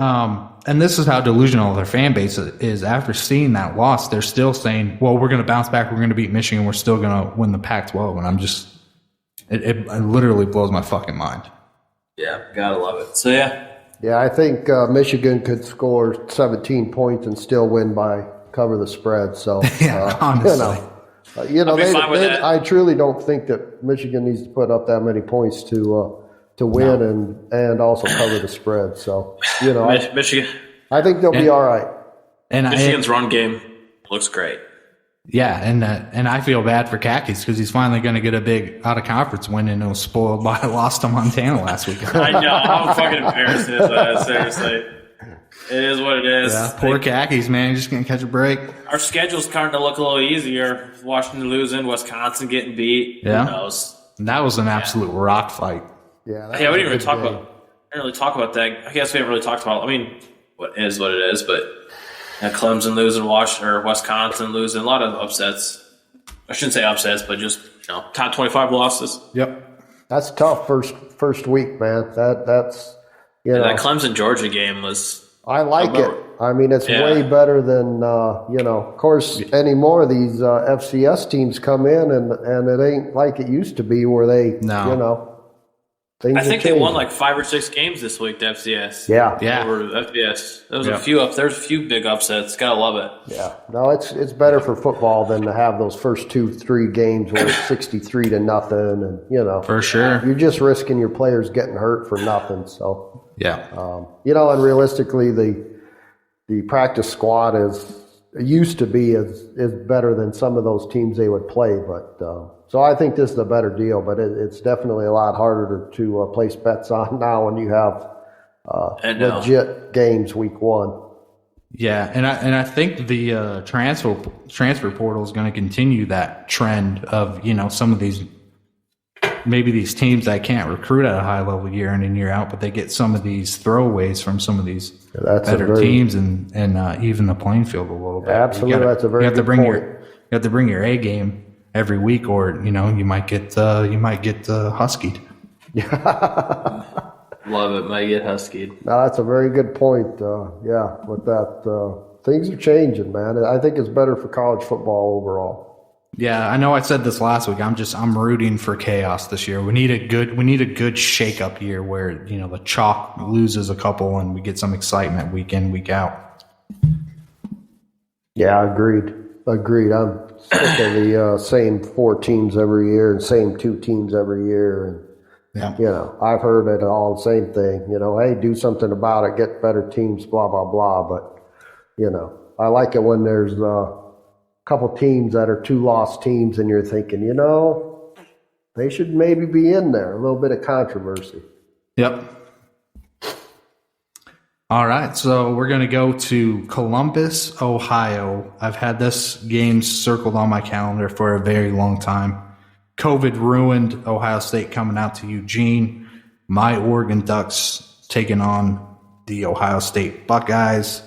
Speaker 1: And this is how delusional their fan base is. After seeing that loss, they're still saying, well, we're going to bounce back. We're going to beat Michigan. We're still going to win the Pac-12. And I'm just, it literally blows my fucking mind.
Speaker 2: Yeah, gotta love it. So, yeah.
Speaker 3: Yeah, I think Michigan could score 17 points and still win by cover the spread. So,
Speaker 1: honestly.
Speaker 3: I truly don't think that Michigan needs to put up that many points to win and also cover the spread. So,
Speaker 2: Michigan.
Speaker 3: I think they'll be all right.
Speaker 2: And Michigan's run game looks great.
Speaker 1: Yeah, and I feel bad for Kakis because he's finally going to get a big out-of-conference win, and it was spoiled by a loss to Montana last week.
Speaker 2: I know. How fucking embarrassing is that? Seriously. It is what it is.
Speaker 1: Yeah, poor Kakis, man. You're just going to catch a break.
Speaker 2: Our schedule's starting to look a little easier. Washington losing, Wisconsin getting beat.
Speaker 1: Yeah.
Speaker 2: Who knows?
Speaker 1: That was an absolute rock fight.
Speaker 3: Yeah,
Speaker 2: we didn't even talk about. I didn't really talk about that. I guess we haven't really talked about. I mean, what is what it is, but Clemson losing, Wisconsin losing, a lot of upsets. I shouldn't say upsets, but just top 25 losses.
Speaker 1: Yep,
Speaker 3: that's tough first week, man. That's
Speaker 2: that Clemson Georgia game was.
Speaker 3: I like it. I mean, it's way better than Of course, anymore these FCS teams come in and it ain't like it used to be where they Things
Speaker 2: I think
Speaker 3: are
Speaker 2: they won
Speaker 3: changing.
Speaker 2: like 5 or 6 games this week to FCS.
Speaker 3: Yeah.
Speaker 2: Over FBS. There was
Speaker 1: Yeah.
Speaker 2: a few up. There's a few big upsets. Gotta love it.
Speaker 3: Yeah. No, it's better for football than to have those first 2-3 games where it's 63 to nothing, and
Speaker 1: For sure.
Speaker 3: you're just risking your players getting hurt for nothing. So
Speaker 1: Yeah.
Speaker 3: and realistically, the practice squad used to be better than some of those teams they would play. But so I think this is a better deal. But it's definitely a lot harder to place bets on now when you have legit games week 1.
Speaker 1: Yeah, and I think the transfer portal is going to continue that trend of some of these teams that can't recruit at a high level year in and year out, but they get some of these throwaways from some of these better teams and even the playing field a little bit.
Speaker 3: Absolutely, that's a very good point.
Speaker 1: You have to bring your A game every week, or you might get huskied.
Speaker 2: Love it. Might get huskied.
Speaker 3: No, that's a very good point. With that, things are changing, man. I think it's better for college football overall.
Speaker 1: Yeah, I know I said this last week. I'm rooting for chaos this year. We need a good shake-up year where, the chalk loses a couple and we get some excitement week in, week out.
Speaker 3: Yeah, agreed. I'm sick of the same 4 teams every year and same 2 teams every year. And, I've heard it all the same thing. Hey, do something about it, get better teams, blah, blah, blah. But, I like it when there's couple teams that are 2 lost teams and you're thinking, they should maybe be in there. A little bit of controversy.
Speaker 1: Yep. All right, so we're going to go to Columbus, Ohio. I've had this game circled on my calendar for a very long time. COVID ruined Ohio State coming out to Eugene. My Oregon Ducks taking on the Ohio State Buckeyes.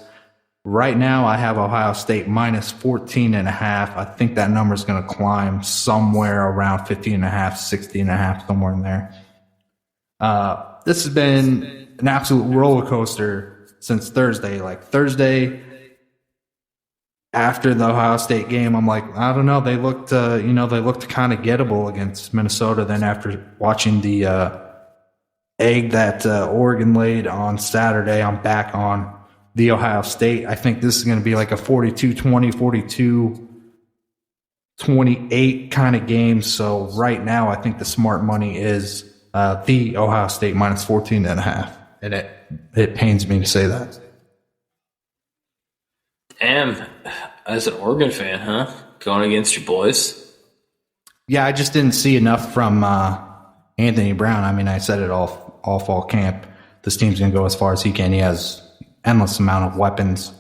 Speaker 1: Right now, I have Ohio State minus 14.5. I think that number is going to climb somewhere around 15.5, 60.5, somewhere in there. This has been an absolute roller coaster since Thursday. Like Thursday, after the Ohio State game, I'm like, I don't know. They looked kind of gettable against Minnesota. Then after watching the egg that Oregon laid on Saturday, I'm back on the Ohio State. I think this is going to be like a 42-20, 42-28 kind of game. So right now, I think the smart money is the Ohio State minus 14.5. And it pains me to say that.
Speaker 2: Damn, as an Oregon fan, huh? Going against your boys?
Speaker 1: Yeah, I just didn't see enough from Anthony Brown. I mean, I said it all fall camp. This team's going to go as far as he can. He has endless amount of weapons.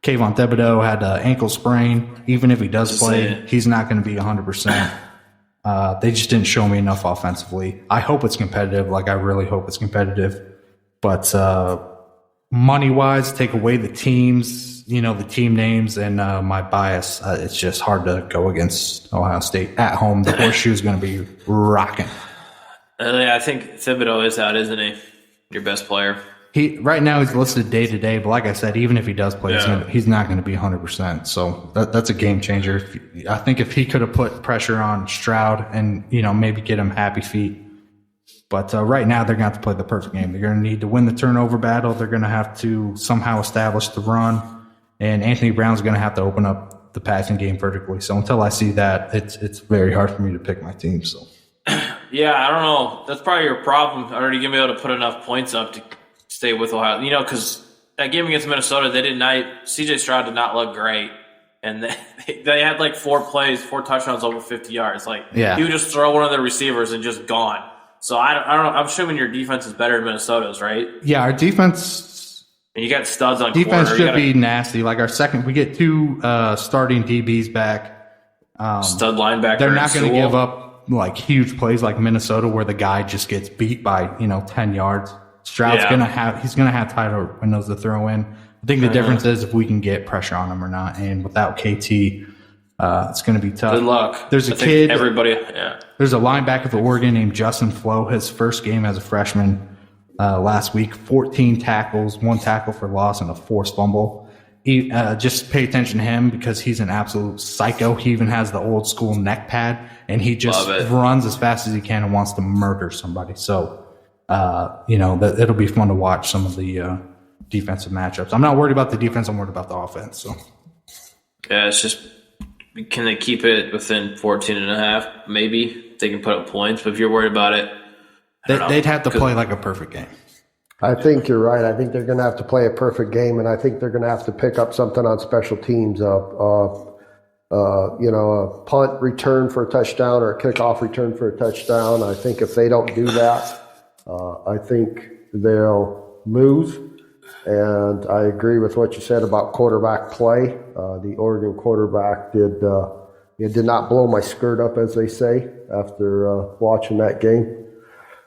Speaker 1: Kayvon Thibodeau had an ankle sprain. Even if he does play, he's not going to be 100%. They just didn't show me enough offensively. I hope it's competitive. Like, I really hope it's competitive. But money-wise, take away the teams, the team names and my bias. It's just hard to go against Ohio State at home. The horseshoe is going to be rocking.
Speaker 2: Yeah, I think Thibodeau is out, isn't he? Your best player.
Speaker 1: Right now he's listed day to day, but like I said, even if he does play, he's not going to be 100%. So that's a game changer. I think if he could have put pressure on Stroud and maybe get him happy feet, but right now they're going to have to play the perfect game. They're going to need to win the turnover battle. They're going to have to somehow establish the run, and Anthony Brown's going to have to open up the passing game vertically. So until I see that, it's very hard for me to pick my team. So
Speaker 2: yeah, I don't know. That's probably your problem. Already going to be able to put enough points up to stay with Ohio, because that game against Minnesota, CJ Stroud did not look great, and they had like 4 touchdowns over 50 yards. He would just throw one of the receivers and just gone. So I don't know. I'm assuming your defense is better than Minnesota's, right?
Speaker 1: Yeah, our defense.
Speaker 2: And you got studs on
Speaker 1: defense
Speaker 2: corner.
Speaker 1: Should be nasty. Like our second, we get 2 starting DBs back.
Speaker 2: Stud linebacker.
Speaker 1: They're not going to give up like huge plays like Minnesota, where the guy just gets beat by 10 yards. Stroud's gonna have tighter windows to throw in. I think the difference is if we can get pressure on him or not. And without KT, it's going to be tough.
Speaker 2: Good luck.
Speaker 1: There's a
Speaker 2: kid.
Speaker 1: There's a linebacker for Oregon named Justin Flo. His first game as a freshman last week, 14 tackles, 1 tackle for loss, and a forced fumble. Just pay attention to him because he's an absolute psycho. He even has the old school neck pad, and he just runs as fast as he can and wants to murder somebody. So that it'll be fun to watch some of the defensive matchups. I'm not worried about the defense. I'm worried about the offense. So
Speaker 2: yeah, it's just, can they keep it within 14.5? Maybe they can put up points, but if you're worried about it,
Speaker 1: they'd have to play like a perfect game.
Speaker 3: I think you're right. I think they're going to have to play a perfect game, and I think they're going to have to pick up something on special teams. A punt return for a touchdown or a kickoff return for a touchdown. I think if they don't do that, I think they'll lose. And I agree with what you said about quarterback play. The Oregon quarterback did not blow my skirt up, as they say, after watching that game.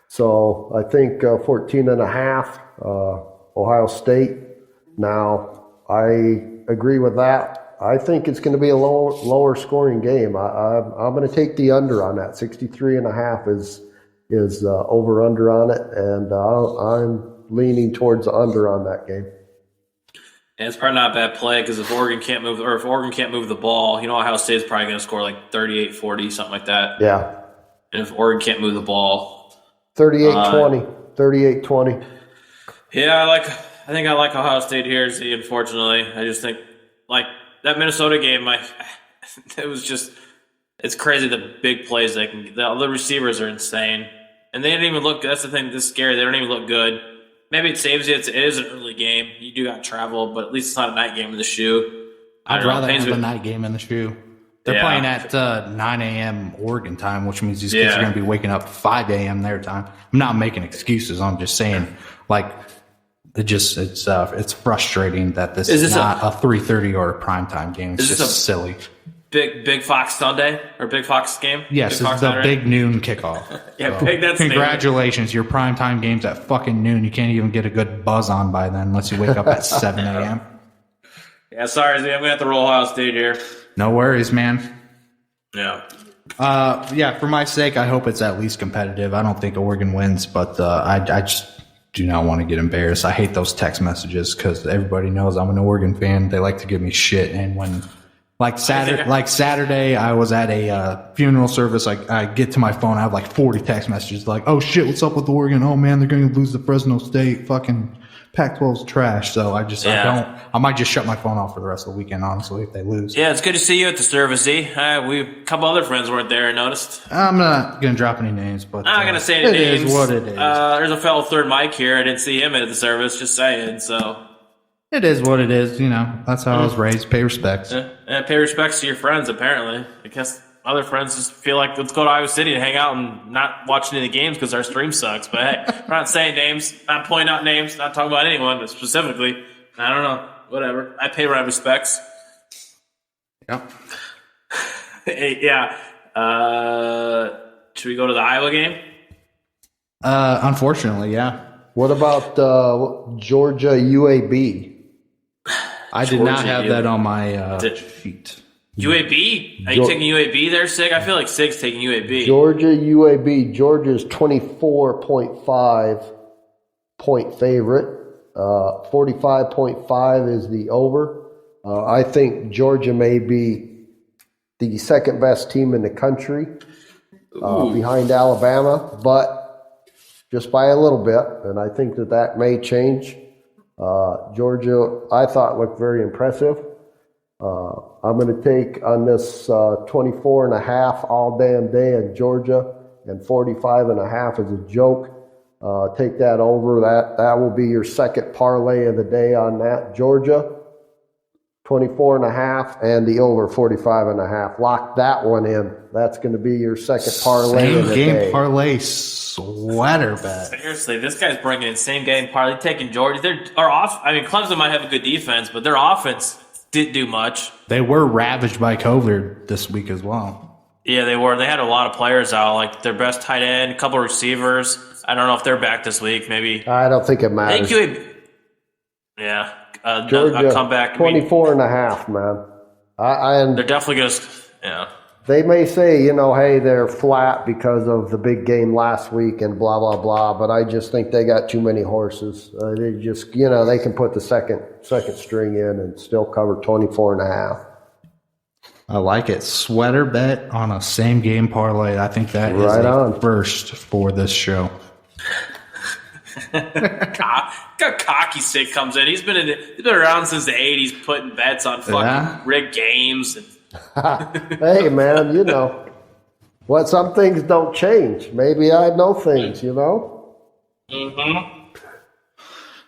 Speaker 3: So I think 14.5, Ohio State. Now, I agree with that. I think it's going to be a lower scoring game. I'm going to take the under on that. 63.5 is over under on it, and I'm leaning towards the under on that game.
Speaker 2: And it's probably not a bad play because if Oregon can't move the ball, Ohio State's probably going to score like 38-40, something like that.
Speaker 3: Yeah.
Speaker 2: And if Oregon can't move the ball,
Speaker 3: 38-20.
Speaker 2: Yeah, I think I like Ohio State here. Unfortunately, I just think like that Minnesota game. It's crazy the big plays they can. The receivers are insane, and they didn't even look. That's the thing that's scary. They don't even look good. Maybe it saves you. It is an early game. You do got travel, but at least it's not a night game in the shoe.
Speaker 1: I'd rather have a night game in the shoe. They're playing at 9 a.m. Oregon time, which means these kids are going to be waking up 5 a.m. their time. I'm not making excuses. I'm just saying, it's frustrating that this is not a 3:30 or a primetime game. It's just silly.
Speaker 2: Big Fox Sunday or Big Fox game?
Speaker 1: Yes, it's the
Speaker 2: Saturday?
Speaker 1: big noon kickoff.
Speaker 2: That's
Speaker 1: congratulations. Your primetime game's at fucking noon. You can't even get a good buzz on by then unless you wake up at 7 a.m.
Speaker 2: Yeah, sorry, Z. I'm going to have to roll Ohio State here.
Speaker 1: No worries, man.
Speaker 2: Yeah.
Speaker 1: For my sake, I hope it's at least competitive. I don't think Oregon wins, but I just do not want to get embarrassed. I hate those text messages because everybody knows I'm an Oregon fan. They like to give me shit. And when, Saturday, I was at a funeral service. I get to my phone, I have like 40 text messages like, oh shit, what's up with Oregon? Oh man, they're going to lose to Fresno State. Fucking Pac-12's trash. So I might just shut my phone off for the rest of the weekend, honestly, if they lose.
Speaker 2: Yeah, it's good to see you at the service, Z. A couple other friends weren't there, I noticed.
Speaker 1: I'm not going to drop any names, but
Speaker 2: I'm not going to say any names.
Speaker 1: It is what it is.
Speaker 2: There's a fellow third mic here. I didn't see him at the service, just saying, so.
Speaker 1: It is what it is, That's how I was raised. Pay respects.
Speaker 2: Yeah, pay respects to your friends, apparently. I guess other friends just feel like let's go to Iowa City and hang out and not watch any of the games because our stream sucks. But hey, we're not saying names, not pointing out names, not talking about anyone, but specifically, I don't know, whatever. I pay my respects.
Speaker 1: Yep.
Speaker 2: Yeah. Should we go to the Iowa game?
Speaker 3: Unfortunately, yeah. What about Georgia UAB?
Speaker 1: I did not have that on my sheet.
Speaker 2: UAB? Are you taking UAB there, Sig? I feel like Sig's taking UAB.
Speaker 3: Georgia UAB. Georgia's 24.5 point favorite. 45.5 is the over. I think Georgia may be the second best team in the country behind Alabama, but just by a little bit, and I think that may change. Georgia, I thought, looked very impressive. I'm going to take on this 24.5 all damn day in Georgia, and 45.5 is a joke. Take that over. That will be your second parlay of the day on that. Georgia, 24.5, and the over 45.5. Lock that one in. That's going to be your second parlay of the day.
Speaker 1: Same game parlay sweater bet.
Speaker 2: Seriously, this guy's bringing in same game parlay, taking Georgia. Clemson might have a good defense, but their offense didn't do much.
Speaker 1: They were ravaged by COVID this week as well.
Speaker 2: Yeah, they were. They had a lot of players out, like their best tight end, a couple of receivers. I don't know if they're back this week. Maybe.
Speaker 3: I don't think it matters.
Speaker 2: Thank you. Yeah.
Speaker 3: Georgia,
Speaker 2: a comeback.
Speaker 3: 24.5, man.
Speaker 2: They're definitely going to. Yeah.
Speaker 3: They may say, hey, they're flat because of the big game last week and blah, blah, blah, but I just think they got too many horses. They just, they can put the second string in and still cover 24.5.
Speaker 1: I like it. Sweater bet on a same game parlay. I think that is a first for this show.
Speaker 2: Cocky Sick comes in. He's been around since the 80s, putting bets on fucking rigged games.
Speaker 3: Hey, man, you know what? Some things don't change. Maybe I know things, you know.
Speaker 2: Mm-hmm.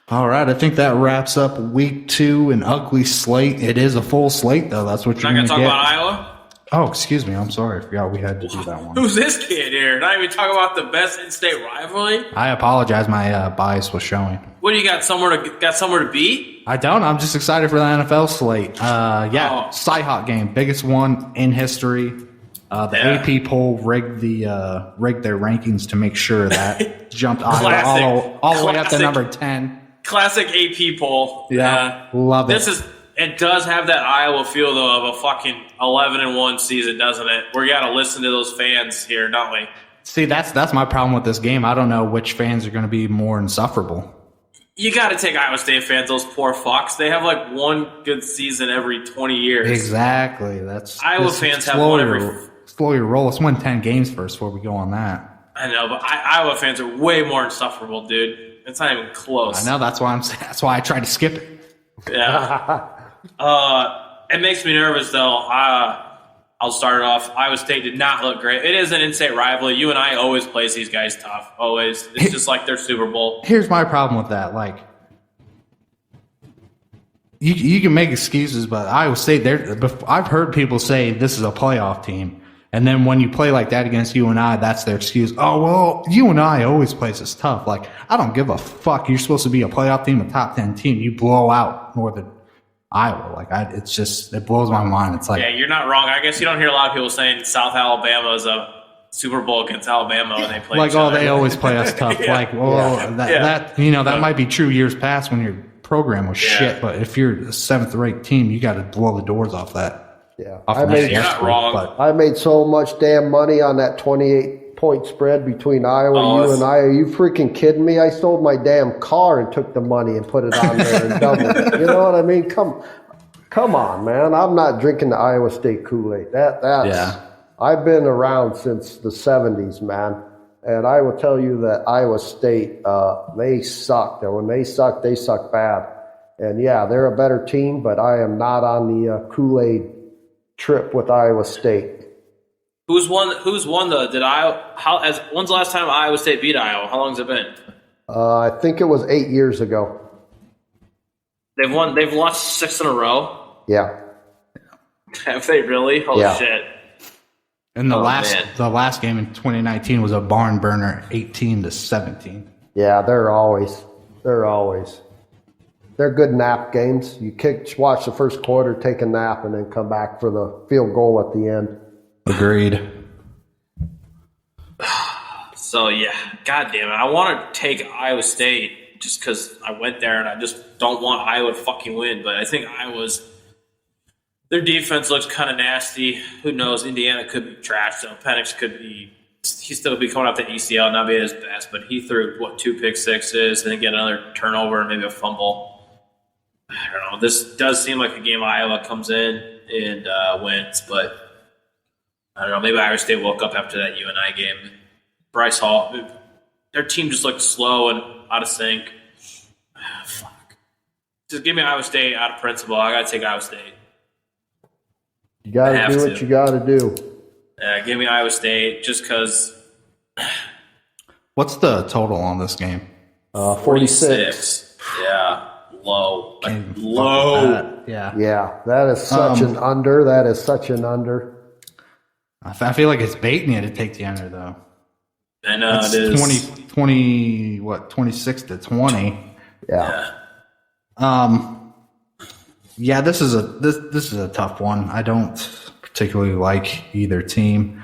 Speaker 1: All right, I think that wraps up week 2, an ugly slate. It is a full slate, though. That's what you're
Speaker 2: not
Speaker 1: going to
Speaker 2: talk
Speaker 1: get.
Speaker 2: about Iowa.
Speaker 1: Oh, excuse me. I'm sorry. I forgot we had to do that one.
Speaker 2: Who's this kid here? Not even talk about the best in-state rivalry.
Speaker 1: I apologize. My bias was showing.
Speaker 2: What do you got? Somewhere to beat?
Speaker 1: I don't. I'm just excited for the NFL slate. Cy-Hawk game, biggest one in history. AP poll rigged their rankings to make sure that jumped Iowa all the way up to number 10.
Speaker 2: Classic AP poll.
Speaker 1: Yeah, love it.
Speaker 2: It does have that Iowa feel, though, of a fucking 11-1 season, doesn't it? We got to listen to those fans here, don't we?
Speaker 1: See, that's my problem with this game. I don't know which fans are going to be more insufferable.
Speaker 2: You got to take Iowa State fans, those poor fucks. They have like one good season every 20 years.
Speaker 1: Exactly.
Speaker 2: Iowa fans have one every.
Speaker 1: Slow your roll. Let's win 10 games first before we go on that.
Speaker 2: I know, but Iowa fans are way more insufferable, dude. It's not even close.
Speaker 1: I know. That's why I tried to skip it.
Speaker 2: Yeah. It makes me nervous, though. I'll start it off. Iowa State did not look great. It is an in-state rivalry. You and I always plays these guys tough. Always. It's just like their Super Bowl.
Speaker 1: Here's my problem with that. Like, you can make excuses, but Iowa State, I've heard people say this is a playoff team. And then when you play like that against you and I, that's their excuse. Oh, well, you and I always plays us tough. Like, I don't give a fuck. You're supposed to be a playoff team, a top 10 team. You blow out Northern Iowa. Like, it blows my mind. It's like,
Speaker 2: yeah, you're not wrong. I guess you don't hear a lot of people saying South Alabama is a Super Bowl against Alabama when they play
Speaker 1: like,
Speaker 2: each other.
Speaker 1: they always play us tough.
Speaker 2: Yeah.
Speaker 1: Like, well, that might be true years past when your program was shit. But if you're a 7th or 8th team, you got to blow the doors off that.
Speaker 3: Yeah,
Speaker 2: you're not wrong.
Speaker 3: I made so much damn money on that 28-point spread between Iowa, you and I. Are you freaking kidding me? I sold my damn car and took the money and put it on there and doubled it. You know what I mean? Come on, man. I'm not drinking the Iowa State Kool-Aid. I've been around since the 70s, man. And I will tell you that Iowa State, they sucked. And when they suck bad. And yeah, they're a better team, but I am not on the Kool-Aid trip with Iowa State.
Speaker 2: Who's won though? When's the last time Iowa State beat Iowa? How long has it been?
Speaker 3: I think it was 8 years ago.
Speaker 2: They've lost 6 in a row.
Speaker 3: Yeah.
Speaker 2: Have they really? Holy shit.
Speaker 1: And the last game in 2019 was a barn burner, 18-17.
Speaker 3: Yeah, they're good nap games. You watch the first quarter, take a nap, and then come back for the field goal at the end.
Speaker 1: Agreed.
Speaker 2: So, yeah, God damn it. I want to take Iowa State just because I went there and I just don't want Iowa to fucking win. But I think their defense looks kind of nasty. Who knows? Indiana could be trash, though. Penix he'd still be coming off the ACL, not be at his best, but he threw, 2 pick sixes and then get another turnover and maybe a fumble. I don't know. This does seem like a game Iowa comes in and wins, but I don't know. Maybe Iowa State woke up after that UNI game. Bryce Hall, their team just looked slow and out of sync. Fuck. Just give me Iowa State out of principle. I got to take Iowa State.
Speaker 3: You got to do what you got to do.
Speaker 2: Yeah, give me Iowa State just because.
Speaker 1: What's the total on this game?
Speaker 3: 46.
Speaker 2: Yeah. Low.
Speaker 1: Low. Yeah.
Speaker 3: Yeah, that is such an under. That is such an under.
Speaker 1: I feel like it's baiting you to take the under, though.
Speaker 2: I know it is.
Speaker 1: 26-20.
Speaker 3: Yeah.
Speaker 1: Yeah, this is a tough one. I don't particularly like either team.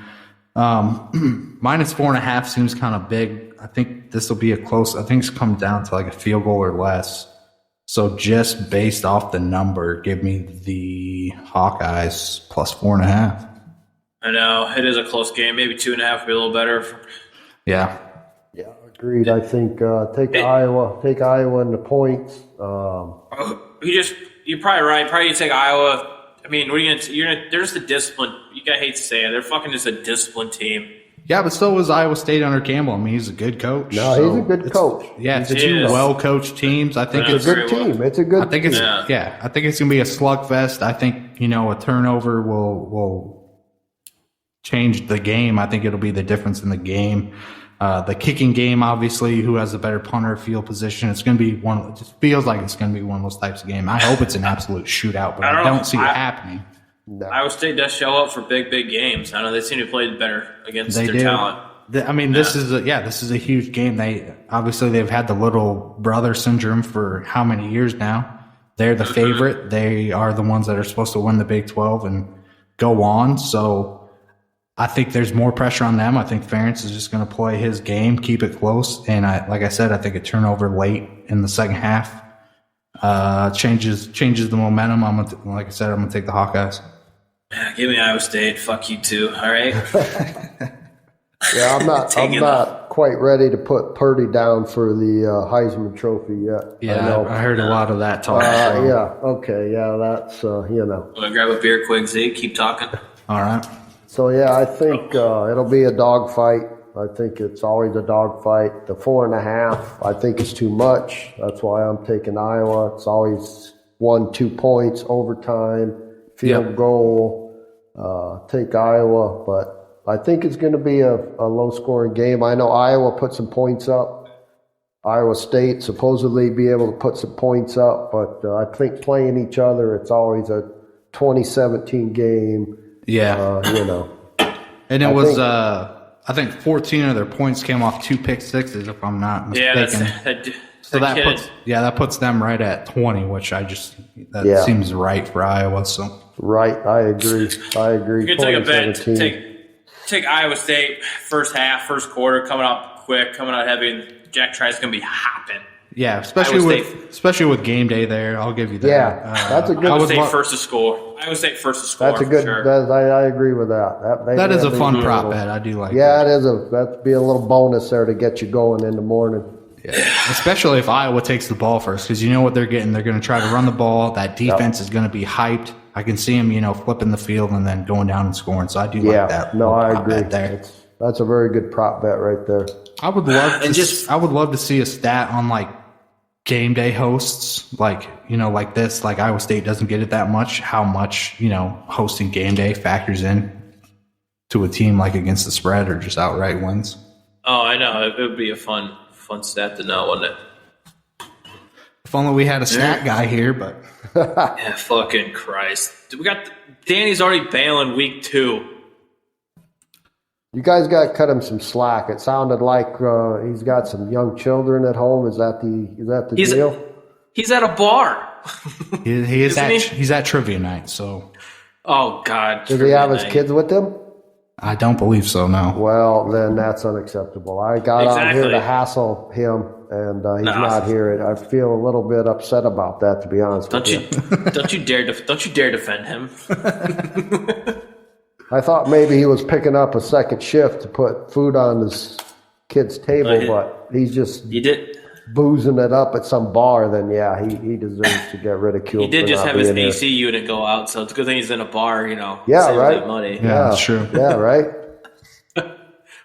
Speaker 1: -4.5 seems kind of big. I think this will be a close. I think it's come down to like a field goal or less. So just based off the number, give me the Hawkeyes +4.5.
Speaker 2: I know it is a close game. Maybe 2.5 would be a little better.
Speaker 3: Yeah, agreed. I think take Iowa in the points.
Speaker 2: You're probably right. Probably you take Iowa. I mean, what are you gonna? They're just a disciplined. You gotta hate to say it. They're fucking just a disciplined team.
Speaker 1: Yeah, but so was Iowa State under Campbell. I mean, he's a good coach.
Speaker 3: No, he's a good coach.
Speaker 1: Yeah, it's two well-coached teams. I think
Speaker 3: it's a good team. It's a good team.
Speaker 1: I think it's going to be a slugfest. I think, a turnover will change the game. I think it'll be the difference in the game. The kicking game, obviously, who has a better punter field position. It's going to be it just feels like it's going to be one of those types of game. I hope it's an absolute shootout, but I don't see it happening.
Speaker 2: No. Iowa State does show up for big games. I know they seem to play better against their talent.
Speaker 1: This is a huge game. They've had the little brother syndrome for how many years now? They're the favorite. They are the ones that are supposed to win the Big 12 and go on. So I think there's more pressure on them. I think Ferentz is just going to play his game, keep it close, and like I said, I think a turnover late in the second half changes the momentum. Like I said, I'm going to take the Hawkeyes.
Speaker 2: Yeah, give me Iowa State. Fuck you too. All right.
Speaker 3: Yeah, I'm not quite ready to put Purdy down for the Heisman Trophy yet.
Speaker 1: Yeah, I heard a lot of that talk.
Speaker 3: Yeah. Okay. Yeah, that's
Speaker 2: Want to grab a beer quick, Z? Keep talking.
Speaker 1: All right.
Speaker 3: So yeah, I think it'll be a dogfight. I think it's always a dogfight. The 4.5, I think is too much. That's why I'm taking Iowa. It's always 1-2 points, overtime, field goal. Take Iowa, but I think it's going to be a low-scoring game. I know Iowa put some points up. Iowa State supposedly be able to put some points up, but I think playing each other, it's always a 2017 game.
Speaker 1: Yeah. And it was, I think 14 of their points came off 2 pick sixes, if I'm not mistaken. That puts them right at 20, which seems right for Iowa. So
Speaker 3: right, I agree.
Speaker 2: You can take a bet. Take Iowa State first half, first quarter, coming out quick, coming out heavy. And Jack Trice's going to be hopping.
Speaker 1: Yeah, especially with game day there. I'll give you that.
Speaker 3: Yeah, that's a good.
Speaker 2: Iowa State first to score. That's
Speaker 3: a good. Sure. I agree with that.
Speaker 1: That is a fun prop bet. I do like.
Speaker 3: Yeah, it is that'd be a little bonus there to get you going in the morning.
Speaker 1: Yeah, especially if Iowa takes the ball first, because you know what they're getting. They're going to try to run the ball. That defense is going to be hyped. I can see them, flipping the field and then going down and scoring. So I do like that.
Speaker 3: No, I agree. That's a very good prop bet right there.
Speaker 1: I would love to see a stat on like game day hosts, like this. Like Iowa State doesn't get it that much. How much hosting game day factors in to a team like against the spread or just outright wins.
Speaker 2: Oh, I know. It would be a fun stat to know, wouldn't it?
Speaker 1: If only we had a stat guy here, but
Speaker 2: yeah, fucking Christ. We got Danny's already bailing week 2.
Speaker 3: You guys got to cut him some slack. It sounded like he's got some young children at home. Is that the deal?
Speaker 2: He's at a bar.
Speaker 1: He's at trivia night. So.
Speaker 2: Oh God.
Speaker 3: Does he have his kids with him?
Speaker 1: I don't believe so. No.
Speaker 3: Well, then that's unacceptable. I got on here to hassle him, and he's not here. I feel a little bit upset about that, to be honest with you.
Speaker 2: Don't you dare defend him.
Speaker 3: I thought maybe he was picking up a second shift to put food on his kid's table, but he's just boozing it up at some bar. Then he deserves to get ridiculed.
Speaker 2: He did just have his AC unit go out, so it's a good thing he's in a bar.
Speaker 3: Yeah, right.
Speaker 2: Money.
Speaker 1: Yeah, that's true.
Speaker 3: Yeah, right.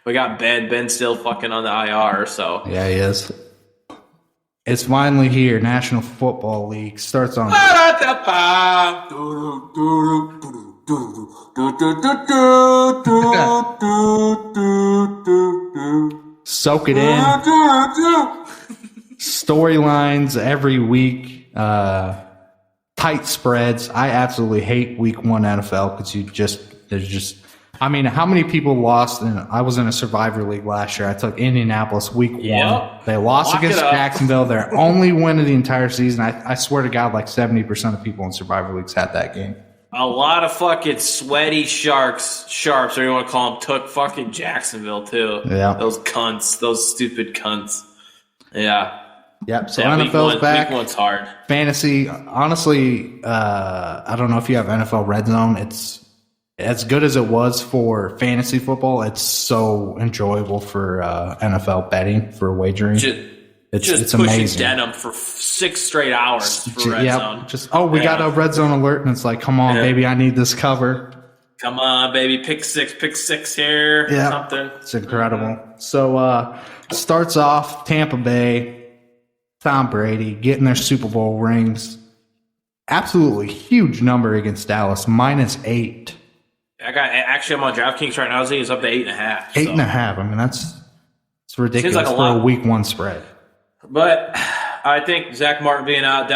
Speaker 2: We got Ben. Ben's still fucking on the IR. So
Speaker 1: yeah, he is. It's finally here. National Football League starts on. Soak it in. Storylines every week. Tight spreads. I absolutely hate week 1 NFL because how many people lost? I was in a Survivor League last year. I took Indianapolis week 1. They lost against Jacksonville. Their only win of the entire season. I swear to God, like 70% of people in Survivor Leagues had that game.
Speaker 2: A lot of fucking sweaty sharps, or you want to call them, took fucking Jacksonville too.
Speaker 1: Yeah.
Speaker 2: Those cunts. Those stupid cunts. Yeah.
Speaker 1: Yep. So NFL's back.
Speaker 2: Week 1's hard.
Speaker 1: Fantasy, honestly, I don't know if you have NFL Red Zone. It's as good as it was for fantasy football. It's so enjoyable for NFL betting, for wagering. It's amazing.
Speaker 2: Pushing denim for 6 straight hours for Red Zone.
Speaker 1: We got a Red Zone alert, and it's like, come on, baby, I need this cover.
Speaker 2: Come on, baby. Pick six here.
Speaker 1: Yeah,
Speaker 2: something.
Speaker 1: It's incredible. So starts off Tampa Bay, Tom Brady getting their Super Bowl rings. Absolutely huge number against Dallas, -8.
Speaker 2: I'm on DraftKings right now. He's up to 8.5.
Speaker 1: 8.5. I mean, it's ridiculous
Speaker 2: like
Speaker 1: for a week one spread.
Speaker 2: But I think Zach Martin being out,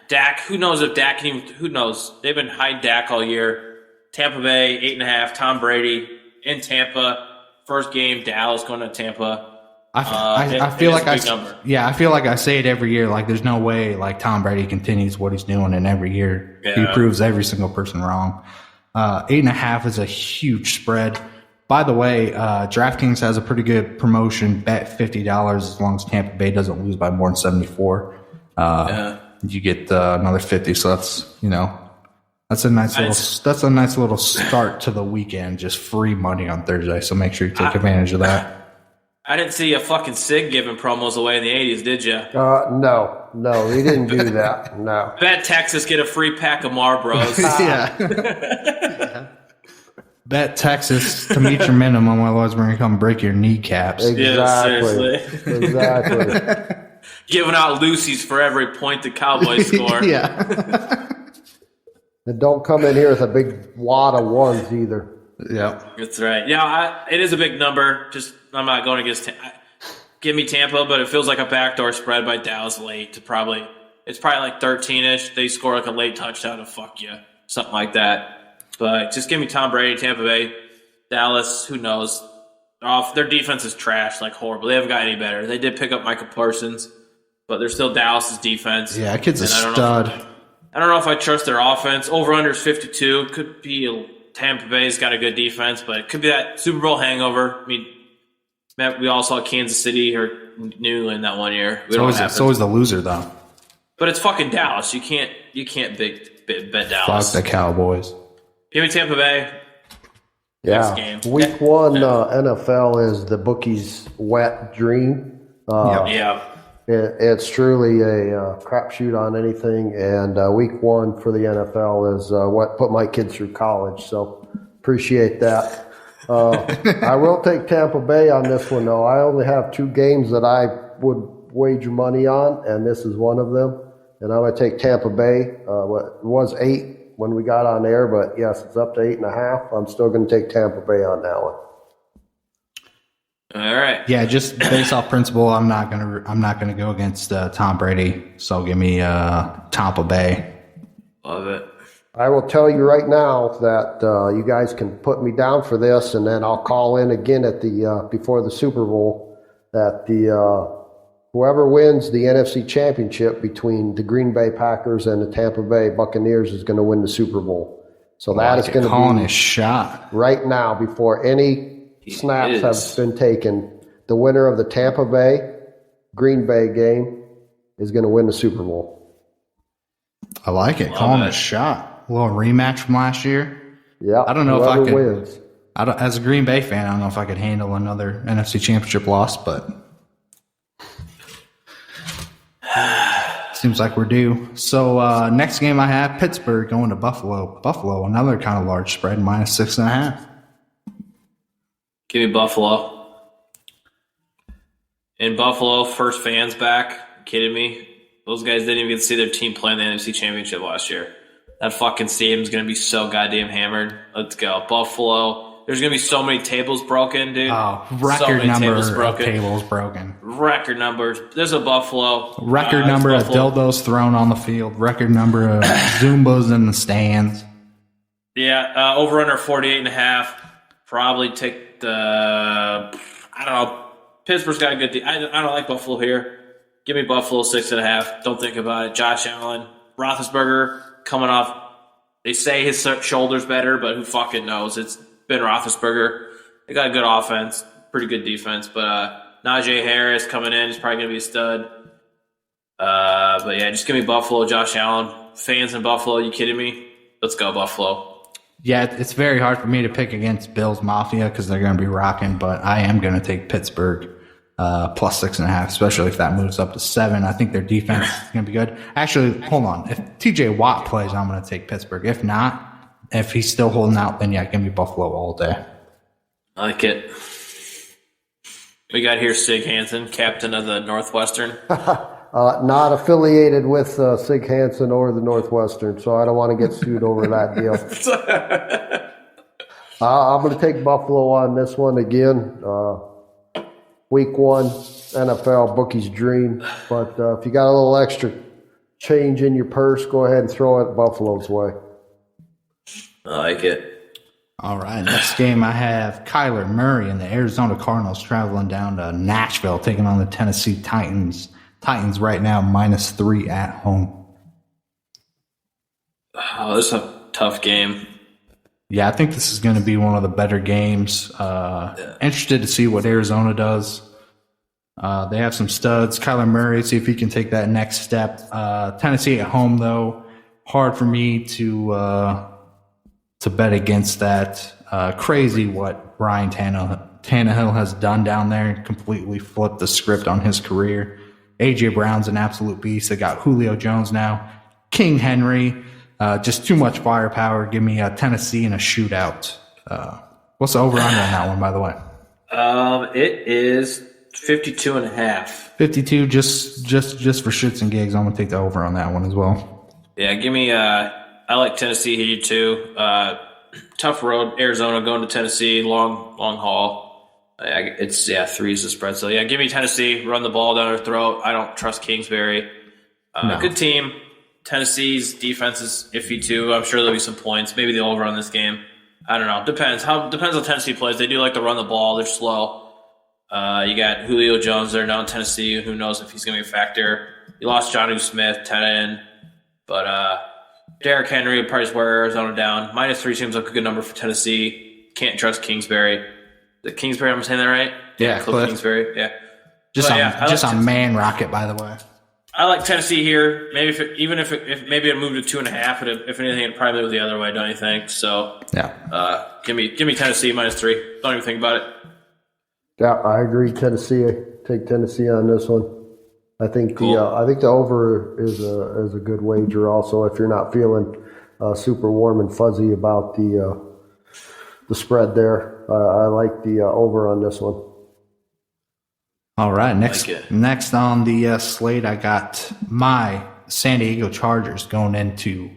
Speaker 2: Dak. Who knows if Dak can even? Who knows? They've been hiding Dak all year. Tampa Bay 8.5. Tom Brady in Tampa. First game, Dallas going to Tampa.
Speaker 1: I feel like I feel like I say it every year. Like there's no way like Tom Brady continues what he's doing, and every year he proves every single person wrong. 8.5 is a huge spread. By the way, DraftKings has a pretty good promotion. Bet $50 as long as Tampa Bay doesn't lose by more than 74. You get another 50. So that's a nice little start to the weekend. Just free money on Thursday. So make sure you take advantage of that.
Speaker 2: I didn't see a fucking Sig giving promos away in the 80s, did you?
Speaker 3: No, we didn't do that. No.
Speaker 2: Bet Texas get a free pack of Marlboros.
Speaker 1: Yeah. Bet Texas to meet your minimum, otherwise we're going to come break your kneecaps.
Speaker 3: Exactly.
Speaker 2: Yeah, seriously.
Speaker 3: Exactly.
Speaker 2: Giving out Lucy's for every point the Cowboys score.
Speaker 1: Yeah.
Speaker 3: And don't come in here with a big wad of ones either.
Speaker 1: Yeah.
Speaker 2: That's right. Yeah, it is a big number. I'm not going against give me Tampa, but it feels like a backdoor spread by Dallas late. It's probably like 13-ish. They score like a late touchdown to fuck you. Something like that. But just give me Tom Brady, Tampa Bay, Dallas, who knows? Their defense is trash, like horrible. They haven't got any better. They did pick up Michael Parsons, but they're still Dallas's defense.
Speaker 1: Yeah, kid's a stud.
Speaker 2: I don't know if I trust their offense. Over-under is 52. Could be Tampa Bay's got a good defense, but it could be that Super Bowl hangover. I mean, we all saw Kansas City or New England that one year.
Speaker 1: It's always the loser, though.
Speaker 2: But it's fucking Dallas. You can't bet Dallas.
Speaker 1: Fuck the Cowboys.
Speaker 2: Give me Tampa Bay.
Speaker 3: Yeah.
Speaker 2: Game.
Speaker 3: Week one NFL is the bookie's wet dream.
Speaker 2: Yeah.
Speaker 3: It's truly a crapshoot on anything, and week one for the NFL is what put my kids through college. So appreciate that. I will take Tampa Bay on this one, though. I only have 2 games that I would wager money on, and this is one of them. And I'm going to take Tampa Bay. It was 8 when we got on air, but yes, it's up to 8.5. I'm still going to take Tampa Bay on that one.
Speaker 2: All right.
Speaker 1: Yeah, just based off principle, I'm not gonna go against Tom Brady. So give me Tampa Bay.
Speaker 2: Love it.
Speaker 3: I will tell you right now that you guys can put me down for this, and then I'll call in again at the before the Super Bowl that whoever wins the NFC Championship between the Green Bay Packers and the Tampa Bay Buccaneers is going to win the Super Bowl. So that is going to be
Speaker 1: calling his shot
Speaker 3: right now before any snaps have been taken. The winner of the Tampa Bay Green Bay game is going to win the Super Bowl.
Speaker 1: I like it. Calling a shot. A little rematch from last year.
Speaker 3: Yeah.
Speaker 1: I don't know if I could.
Speaker 3: Wins.
Speaker 1: As a Green Bay fan, I don't know if I could handle another NFC Championship loss, but seems like we're due. So next game I have Pittsburgh going to Buffalo. Buffalo, another kind of large spread, -6.5.
Speaker 2: Give me Buffalo. In Buffalo, first fans back. Kidding me? Those guys didn't even get to see their team play in the NFC Championship last year. That fucking stadium's going to be so goddamn hammered. Let's go. Buffalo. There's going to be so many tables broken, dude.
Speaker 1: Oh, record number of tables broken.
Speaker 2: Record numbers. There's a Buffalo.
Speaker 1: Record number of dildos thrown on the field. Record number of Zumbas in the stands.
Speaker 2: Yeah, over under 48.5. Probably take the, I don't know. Pittsburgh's got a good I don't like Buffalo here. Give me Buffalo 6.5. Don't think about it. Josh Allen. Roethlisberger coming off. They say his shoulder's better, but who fucking knows? It's been Roethlisberger. They got a good offense, pretty good defense, but Najee Harris coming in is probably going to be a stud. But yeah, just give me Buffalo, Josh Allen. Fans in Buffalo, you kidding me? Let's go, Buffalo.
Speaker 1: Yeah, it's very hard for me to pick against Bills Mafia because they're going to be rocking, but I am going to take Pittsburgh plus 6.5, especially if that moves up to 7. I think their defense is going to be good. Actually, hold on. If TJ Watt plays, I'm going to take Pittsburgh. If not, If he's still holding out, then yeah, give me Buffalo all day.
Speaker 2: I like it. We got here Sig Hansen, captain of the Northwestern.
Speaker 3: Not affiliated with Sig Hansen or the Northwestern, so I don't want to get sued over that deal. I'm going to take Buffalo on this one again. Week 1, NFL, bookie's dream. But if you got a little extra change in your purse, go ahead and throw it Buffalo's way.
Speaker 2: I like it.
Speaker 1: All right, next game I have Kyler Murray and the Arizona Cardinals traveling down to Nashville, taking on the Tennessee Titans. Titans right now -3 at home.
Speaker 2: Oh, this is a tough game.
Speaker 1: Yeah, I think this is going to be one of the better games. Interested to see what Arizona does. They have some studs. Kyler Murray, see if he can take that next step. Tennessee at home, though, hard for me to bet against that. Crazy what Brian Tannehill has done down there. Completely flipped the script on his career. A.J. Brown's an absolute beast. They got Julio Jones now. King Henry. Just too much firepower. Give me a Tennessee in a shootout. What's the over-under on that one, by the way?
Speaker 2: It is 52.5.
Speaker 1: 52, just for shits and gigs. I'm going to take the over on that one as well.
Speaker 2: Yeah, give me I like Tennessee here too. Tough road, Arizona going to Tennessee, long haul. It's 3 is the spread. So yeah, give me Tennessee. Run the ball down their throat. I don't trust Kingsbury.
Speaker 1: No.
Speaker 2: Good team. Tennessee's defense is iffy too. I'm sure there'll be some points. Maybe the over on this game. I don't know. Depends how Tennessee plays. They do like to run the ball. They're slow. You got Julio Jones there now in Tennessee. Who knows if he's going to be a factor? You lost Jonnu Smith, 10 in, but Derrick Henry would probably wear Arizona down. -3 seems like a good number for Tennessee. Can't trust Kingsbury. The Kingsbury, I'm saying that right?
Speaker 1: Yeah,
Speaker 2: Cliff Kingsbury. Yeah.
Speaker 1: Just on Man Rocket, by the way.
Speaker 2: I like Tennessee here. Maybe if maybe it moved to 2.5, but if anything, it'd probably move the other way. Don't you think? So
Speaker 1: yeah.
Speaker 2: Give me Tennessee -3. Don't even think about it.
Speaker 3: Yeah, I agree. Tennessee. Take Tennessee on this one. I think the over is a good wager. Also, if you're not feeling super warm and fuzzy about the spread there, I like the over on this one.
Speaker 1: All right, next on the slate, I got my San Diego Chargers going into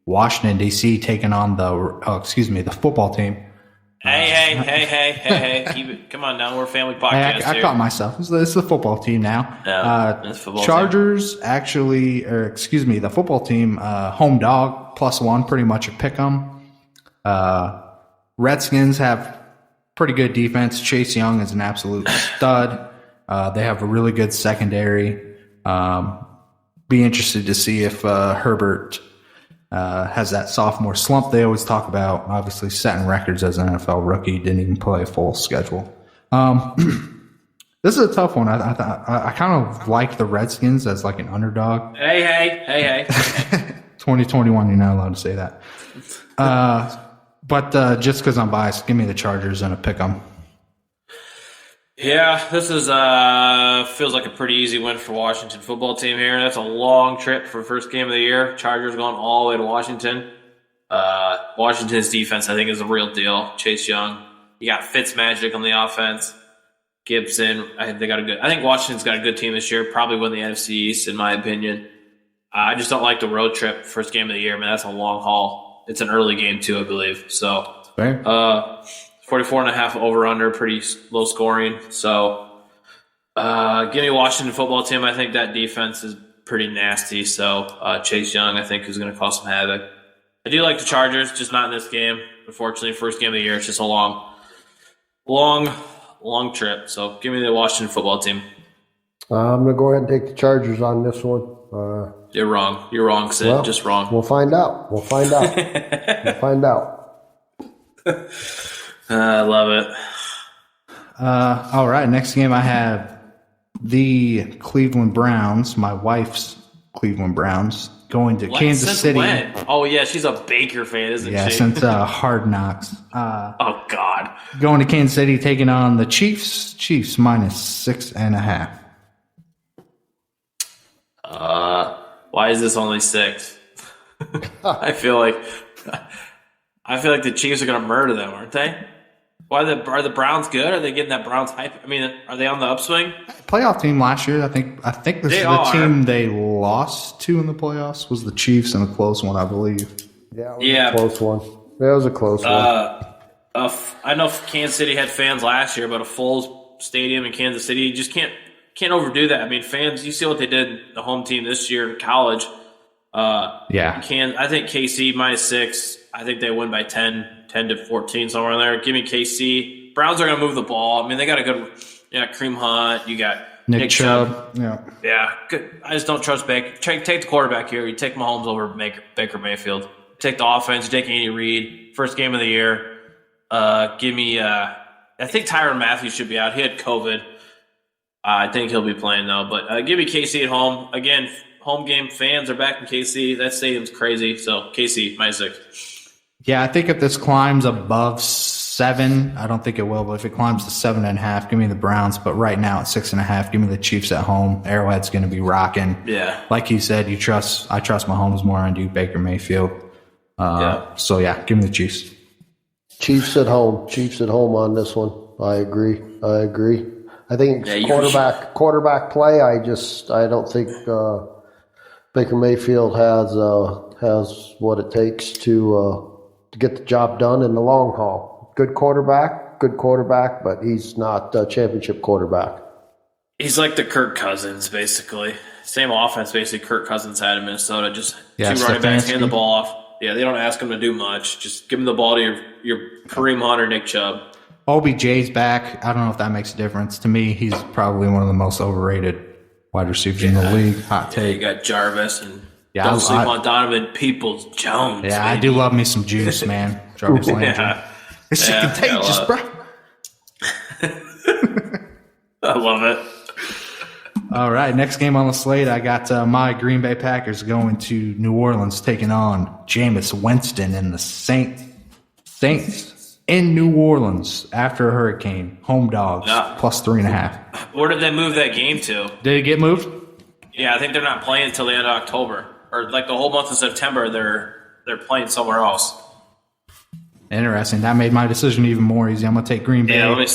Speaker 1: Washington D.C. taking on the football team.
Speaker 2: Hey! Keep it. Come on now, we're a family podcast.
Speaker 1: I caught myself. It's the football team now.
Speaker 2: It's football
Speaker 1: Chargers team. The football team home dog +1, pretty much a pick 'em. Redskins have pretty good defense. Chase Young is an absolute stud. They have a really good secondary. Be interested to see if Herbert has that sophomore slump they always talk about. Obviously, setting records as an NFL rookie. Didn't even play a full schedule. This is a tough one. I kind of like the Redskins as like an underdog.
Speaker 2: Hey.
Speaker 1: 2021, you're not allowed to say that. But just because I'm biased, give me the Chargers and a pick 'em.
Speaker 2: Yeah, this is feels like a pretty easy win for Washington football team here. That's a long trip for first game of the year. Chargers going all the way to Washington. Washington's defense, I think, is a real deal. Chase Young, you got Fitzmagic on the offense. Gibson, I think Washington's got a good team this year. Probably win the NFC East, in my opinion. I just don't like the road trip first game of the year, man. That's a long haul. It's an early game too, I believe. So, 44.5 over/under, pretty low scoring. So, give me Washington football team. I think that defense is pretty nasty. So, Chase Young, I think, is going to cause some havoc. I do like the Chargers, just not in this game. Unfortunately, first game of the year, it's just a long trip. So, give me the Washington football team.
Speaker 3: I'm going to go ahead and take the Chargers on this one.
Speaker 2: You're wrong, Sid.
Speaker 3: Well,
Speaker 2: just wrong.
Speaker 3: We'll find out.
Speaker 2: I love it.
Speaker 1: All right, next game I have the Cleveland Browns, my wife's Cleveland Browns, going to Kansas City.
Speaker 2: When? Oh, yeah, she's a Baker fan, isn't she?
Speaker 1: Yeah, since Hard Knocks.
Speaker 2: Oh, God.
Speaker 1: Going to Kansas City, taking on the Chiefs. Chiefs -6.5.
Speaker 2: Why is this only 6? I feel like I feel like the Chiefs are going to murder them, aren't they? Are the Browns good? Are they getting that Browns hype? I mean, are they on the upswing?
Speaker 1: Playoff team last year. I think this is the team they lost to in the playoffs was the Chiefs in a close one, I believe.
Speaker 3: Yeah, it was a close one. Yeah, it was a close one.
Speaker 2: I know Kansas City had fans last year, but a full stadium in Kansas City, you just can't overdo that. I mean, fans, you see what they did, the home team this year in college. I think KC -6. I think they win by 10 to 14, somewhere in there. Give me KC. Browns are going to move the ball. I mean, they got a good Kareem Hunt. You got Nick Chubb. Yeah, good. I just don't trust Baker. Take the quarterback here. You take Mahomes over Baker Mayfield. Take the offense. You take Andy Reid. First game of the year. Give me I think Tyrann Mathieu should be out. He had COVID. I think he'll be playing, though. But give me KC at home. Again, home game fans are back in KC. That stadium's crazy. So KC, -6.
Speaker 1: Yeah, I think if this climbs above 7, I don't think it will, but if it climbs to 7.5, give me the Browns. But right now at 6.5, give me the Chiefs at home. Arrowhead's going to be rocking.
Speaker 2: Yeah.
Speaker 1: Like you said, I trust Mahomes more than I do Baker Mayfield. So, give me the Chiefs.
Speaker 3: Chiefs at home. Chiefs at home on this one. I agree. I think quarterback play. I don't think Baker Mayfield has what it takes to get the job done in the long haul. Good quarterback, but he's not a championship quarterback.
Speaker 2: He's like the Kirk Cousins, basically. Same offense, basically, Kirk Cousins had in Minnesota. Just two running backs, hand the ball off. Yeah, they don't ask him to do much. Just give him the ball to your Kareem Hunt or Nick Chubb.
Speaker 1: OBJ's back. I don't know if that makes a difference. To me, he's probably one of the most overrated wide receivers in the league. Hot take.
Speaker 2: You got Jarvis and don't sleep on Donovan Peoples-Jones.
Speaker 1: Yeah,
Speaker 2: baby.
Speaker 1: I do love me some juice, man. Jarvis Landry. It's contagious, bro.
Speaker 2: I love it.
Speaker 1: All right, next game on the slate, I got my Green Bay Packers going to New Orleans, taking on Jameis Winston and the Saints in New Orleans after a hurricane. Home dogs, +3.5.
Speaker 2: Where did they move that game to?
Speaker 1: Did it get moved?
Speaker 2: Yeah, I think they're not playing until the end of October. Or like the whole month of September, they're playing somewhere else.
Speaker 1: Interesting. That made my decision even more easy. I'm going to take Green Bay.
Speaker 2: Yeah,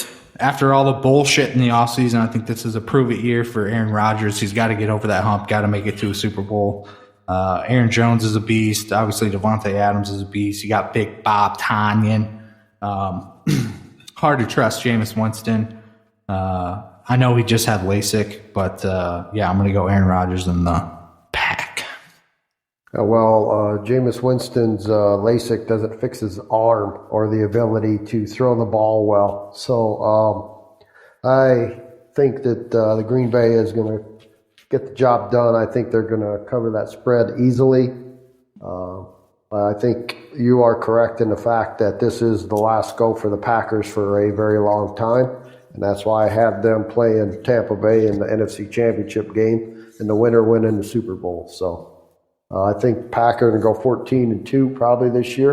Speaker 1: After all the bullshit in the offseason, I think this is a prove-it year for Aaron Rodgers. He's got to get over that hump, got to make it to a Super Bowl. Aaron Jones is a beast. Obviously, Devontae Adams is a beast. You got Big Bob Tonyan. Hard to trust Jameis Winston. I know he just had LASIK, but I'm going to go Aaron Rodgers and the Pack.
Speaker 3: Jameis Winston's LASIK doesn't fix his arm or the ability to throw the ball well. So I think that the Green Bay is going to get the job done. I think they're going to cover that spread easily. I think you are correct in the fact that this is the last go for the Packers for a very long time. And that's why I have them playing Tampa Bay in the NFC Championship game and the winner winning the Super Bowl. So I think Packers are going to go 14-2 probably this year.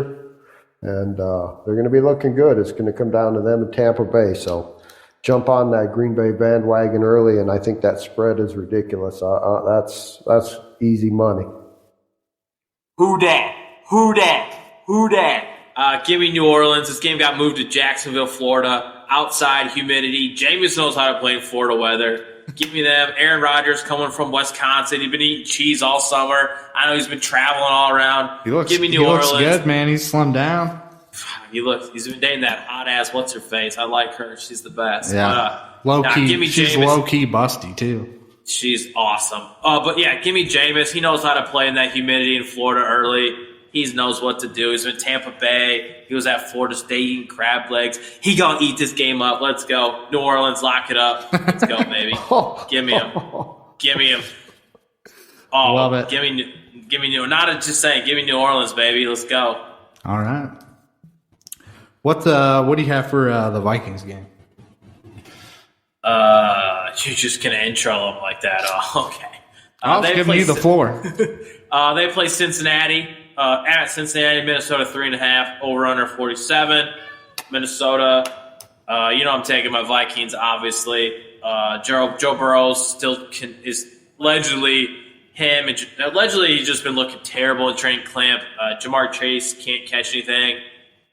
Speaker 3: And they're going to be looking good. It's going to come down to them in Tampa Bay. So jump on that Green Bay bandwagon early, and I think that spread is ridiculous. That's easy money.
Speaker 2: Who dat? Give me New Orleans. This game got moved to Jacksonville, Florida. Outside humidity. Jameis knows how to play in Florida weather. Give me them. Aaron Rodgers coming from Wisconsin. He's been eating cheese all summer. I know he's been traveling all around.
Speaker 1: Give me New Orleans. He looks good, man. He's slimmed down.
Speaker 2: He's been dating that hot ass. What's her face? I like her. She's the best.
Speaker 1: Yeah. Low key. She's low key busty too.
Speaker 2: She's awesome. Give me Jameis. He knows how to play in that humidity in Florida early. He knows what to do. He's in Tampa Bay. He was at Florida State eating crab legs. He gonna eat this game up. Let's go. New Orleans, lock it up. Let's go, baby. Give me him. Oh,
Speaker 1: love it.
Speaker 2: Give me not just saying. Give me New Orleans, baby. Let's go.
Speaker 1: All right. What do you have for the Vikings game?
Speaker 2: You're just gonna intro them like that. Oh, okay.
Speaker 1: I'll give you the floor.
Speaker 2: They play Cincinnati. At Cincinnati, Minnesota 3.5, over under 47. Minnesota, I'm taking my Vikings, obviously. Joe Burrow is allegedly him. Allegedly, he's just been looking terrible in training camp. Jamar Chase can't catch anything.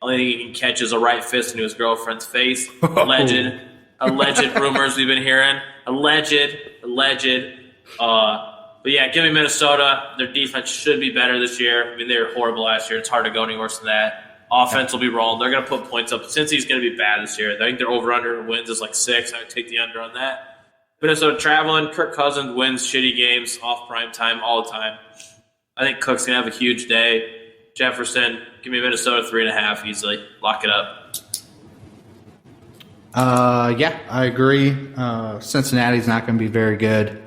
Speaker 2: Only thing he can catch is a right fist into his girlfriend's face. Alleged rumors we've been hearing. Alleged. But yeah, give me Minnesota. Their defense should be better this year. I mean, they were horrible last year. It's hard to go any worse than that. Offense will be rolling. They're going to put points up. Cincy's going to be bad this year. I think their over-under wins is like 6. I would take the under on that. Minnesota traveling. Kirk Cousins wins shitty games off prime time all the time. I think Cook's going to have a huge day. Jefferson, give me Minnesota 3.5 easily. Lock it up.
Speaker 1: Yeah, I agree. Cincinnati's not going to be very good.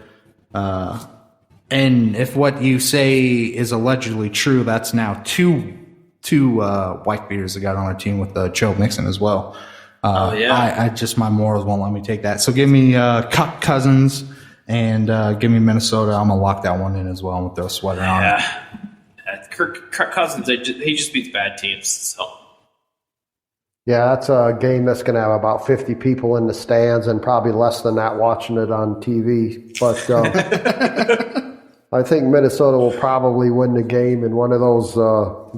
Speaker 1: And if what you say is allegedly true, that's now two white beaters that got on our team with Joe Mixon as well. I just, my morals won't let me take that. So give me Cousins and give me Minnesota. I'm gonna lock that one in as well. I'm gonna throw a sweater on.
Speaker 2: Yeah, Kirk Cousins, he just beats bad teams. So.
Speaker 3: Yeah, that's a game that's going to have about 50 people in the stands and probably less than that watching it on TV. But I think Minnesota will probably win the game in one of those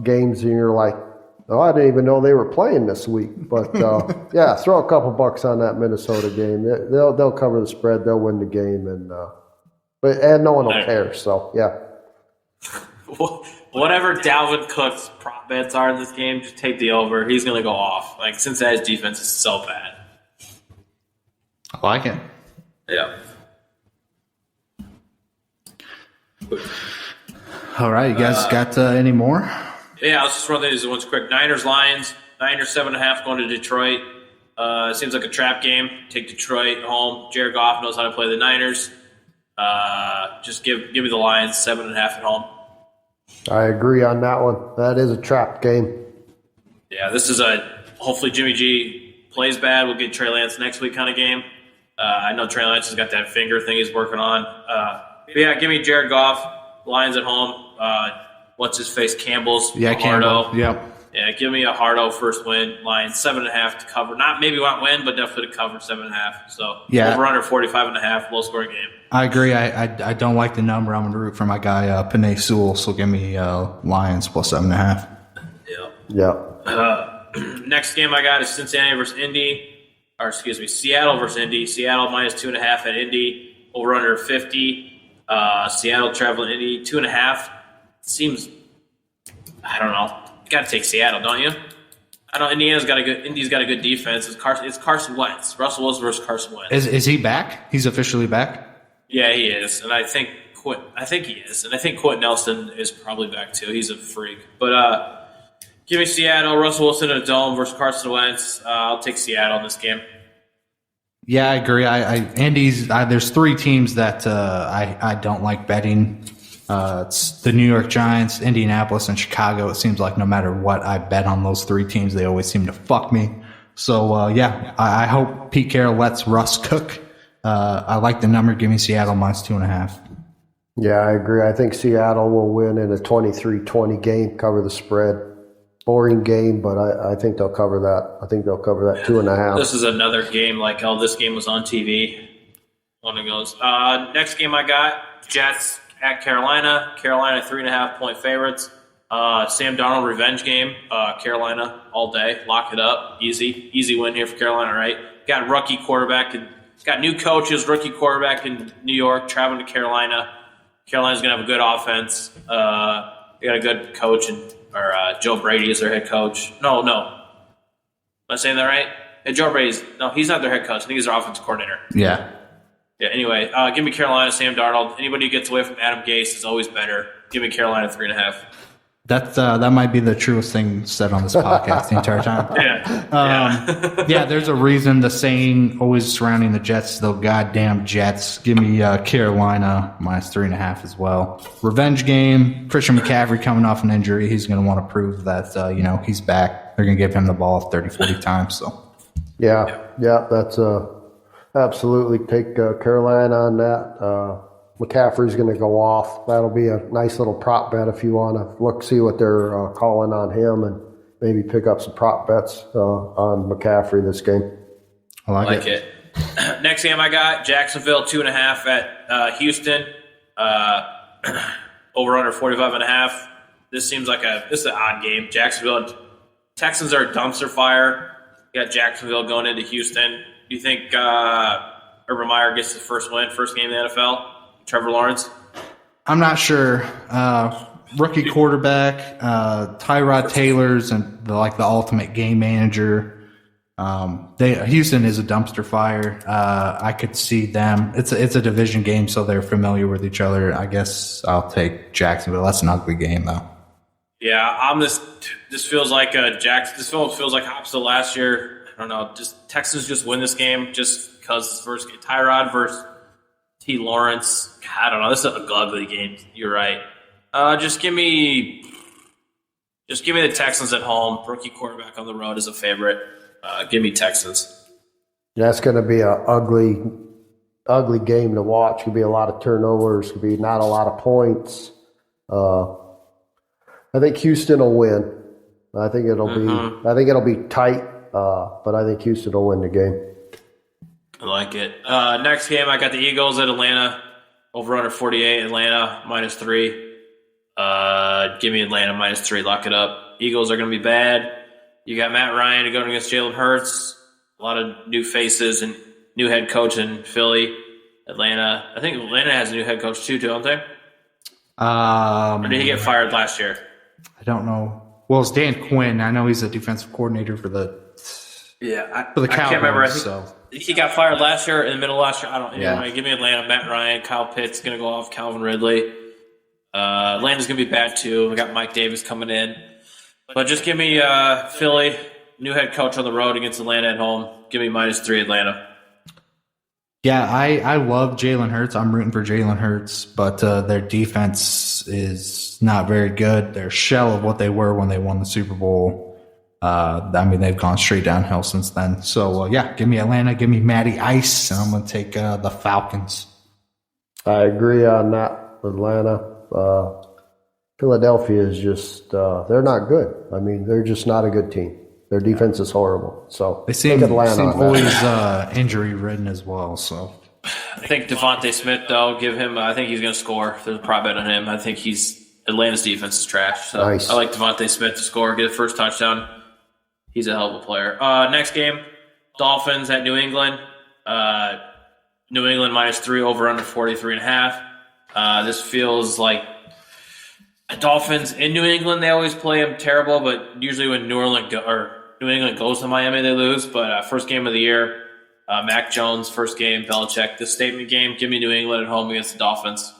Speaker 3: games and you're like, oh, I didn't even know they were playing this week. But, yeah, throw a couple bucks on that Minnesota game. They'll cover the spread. They'll win the game. And no one will care. So, yeah.
Speaker 2: Whatever Dalvin Cook's prop bets are in this game, just take the over. He's going to go off. Like, Cincinnati's defense is so bad.
Speaker 1: I like it.
Speaker 2: Yeah.
Speaker 1: All right, you guys got any more?
Speaker 2: Yeah, let's just run these ones quick. Lions. Niners 7.5 going to Detroit. It seems like a trap game. Take Detroit home. Jared Goff knows how to play the Niners. Just give me the Lions 7.5 at home.
Speaker 3: I agree on that one. That is a trap game.
Speaker 2: Yeah, this is hopefully Jimmy G plays bad. We'll get Trey Lance next week kind of game. I know Trey Lance has got that finger thing he's working on. But yeah, give me Jared Goff, Lions at home. What's his face? Campbell's.
Speaker 1: Yeah, Campbell. Yep.
Speaker 2: Yeah, give me a Hardo first win. Lions 7.5 to cover. Not maybe won't win, but definitely to cover 7.5. So
Speaker 1: yeah,
Speaker 2: over under 45.5, low scoring game.
Speaker 1: I agree. I don't like the number. I'm going to root for my guy Panay Sewell. So give me Lions plus 7.5.
Speaker 3: Yeah.
Speaker 2: Next game I got is Cincinnati versus Indy. Or excuse me, Seattle versus Indy. Seattle minus 2.5 at Indy. Over under 50. Seattle traveling Indy 2.5. Seems, I don't know. Got to take Seattle, don't you? I don't. Indy's got a good defense. It's Carson Wentz. Russell Wilson versus Carson Wentz.
Speaker 1: Is he back? He's officially back.
Speaker 2: Yeah, he is, and I think he is, and I think Quentin Nelson is probably back too. He's a freak. But give me Seattle. Russell Wilson in a dome versus Carson Wentz. I'll take Seattle in this game.
Speaker 1: Yeah, I agree. Indy's. There's 3 teams that I don't like betting. It's the New York Giants, Indianapolis, and Chicago. It seems like no matter what I bet on those 3 teams, they always seem to fuck me. So, yeah, I hope Pete Carroll lets Russ cook. I like the number. Give me Seattle minus 2.5.
Speaker 3: Yeah, I agree. I think Seattle will win in a 23-20 game, cover the spread. Boring game, but I think they'll cover that. I think they'll cover that 2.5.
Speaker 2: This is another game like, oh, this game was on TV. One of those. Next game I got, Jets at Carolina. Carolina 3.5-point favorites. Sam Darnold revenge game. Carolina all day. Lock it up. Easy win here for Carolina, right? Got rookie quarterback and got new coaches. Rookie quarterback in New York traveling to Carolina. Carolina's gonna have a good offense. They got a good coach, Joe Brady is their head coach. No. Am I saying that right? Joe Brady's he's not their head coach. I think he's their offensive coordinator.
Speaker 1: Yeah.
Speaker 2: Yeah, anyway, give me Carolina, Sam Darnold. Anybody who gets away from Adam Gase is always better. Give me Carolina 3.5.
Speaker 1: That might be the truest thing said on this podcast the entire time.
Speaker 2: Yeah.
Speaker 1: There's a reason the saying always surrounding the Jets, the goddamn Jets. Give me Carolina minus 3.5 as well. Revenge game. Christian McCaffrey coming off an injury. He's going to want to prove that, he's back. They're going to give him the ball 30, 40 times. So.
Speaker 3: Yeah, that's absolutely take Carolina on that. McCaffrey's going to go off. That'll be a nice little prop bet if you want to see what they're calling on him and maybe pick up some prop bets on McCaffrey this game.
Speaker 1: I like it.
Speaker 2: Next game I got, Jacksonville 2.5 at Houston. Over under 45.5. This seems like this is an odd game. Jacksonville Texans are a dumpster fire. You got Jacksonville going into Houston. Do you think Urban Meyer gets his first win, first game in the NFL? Trevor Lawrence?
Speaker 1: I'm not sure. Rookie quarterback, Tyrod Taylor's and the ultimate game manager. Houston is a dumpster fire. I could see them. It's a division game, so they're familiar with each other. I guess I'll take Jacksonville. That's an ugly game, though.
Speaker 2: Yeah, this feels like this feels like opposite last year. I don't know. Just Texans just win this game just because it's first game. Tyrod versus T. Lawrence. I don't know. This is an ugly game. You're right. Just give me the Texans at home. Rookie quarterback on the road is a favorite. Give me Texans.
Speaker 3: That's going to be an ugly game to watch. Could be a lot of turnovers. Could be not a lot of points. I think Houston will win. I think it'll be tight. But I think Houston will win the game.
Speaker 2: I like it. Next game, I got the Eagles at Atlanta. Over under 48. Atlanta -3. Give me Atlanta -3. Lock it up. Eagles are going to be bad. You got Matt Ryan going against Jalen Hurts. A lot of new faces and new head coach in Philly. Atlanta. I think Atlanta has a new head coach too, don't they? Or did he get fired last year?
Speaker 1: I don't know. Well, it's Dan Quinn. I know he's a defensive coordinator for the Cowboys.
Speaker 2: I can't remember. I think
Speaker 1: so.
Speaker 2: he got fired last year, in the middle of last year. I don't know.
Speaker 1: Yeah.
Speaker 2: Anyway, give me Atlanta. Matt Ryan. Kyle Pitts going to go off. Calvin Ridley. Atlanta's going to be bad too. We got Mike Davis coming in. But just give me Philly, new head coach on the road against Atlanta at home. Give me -3 Atlanta.
Speaker 1: Yeah, I love Jalen Hurts. I'm rooting for Jalen Hurts, but their defense is not very good. They're a shell of what they were when they won the Super Bowl. They've gone straight downhill since then. So, give me Atlanta. Give me Matty Ice, and I'm going to take the Falcons.
Speaker 3: I agree on that, Atlanta. Philadelphia is just they're not good. I mean, they're just not a good team. Their defense is horrible. So
Speaker 1: they seem always injury ridden as well. So
Speaker 2: I think Devontae Smith, though, I think he's going to score. There's a prop bet on him. I think Atlanta's defense is trash. So nice. I like Devontae Smith to score, get a first touchdown. He's a hell of a player. Next game, Dolphins at New England. New England -3 over under 43.5. This feels like Dolphins in New England. They always play them terrible, but usually when New England goes to Miami, they lose. But first game of the year, Mac Jones, first game, Belichick. This statement game, give me New England at home against the Dolphins.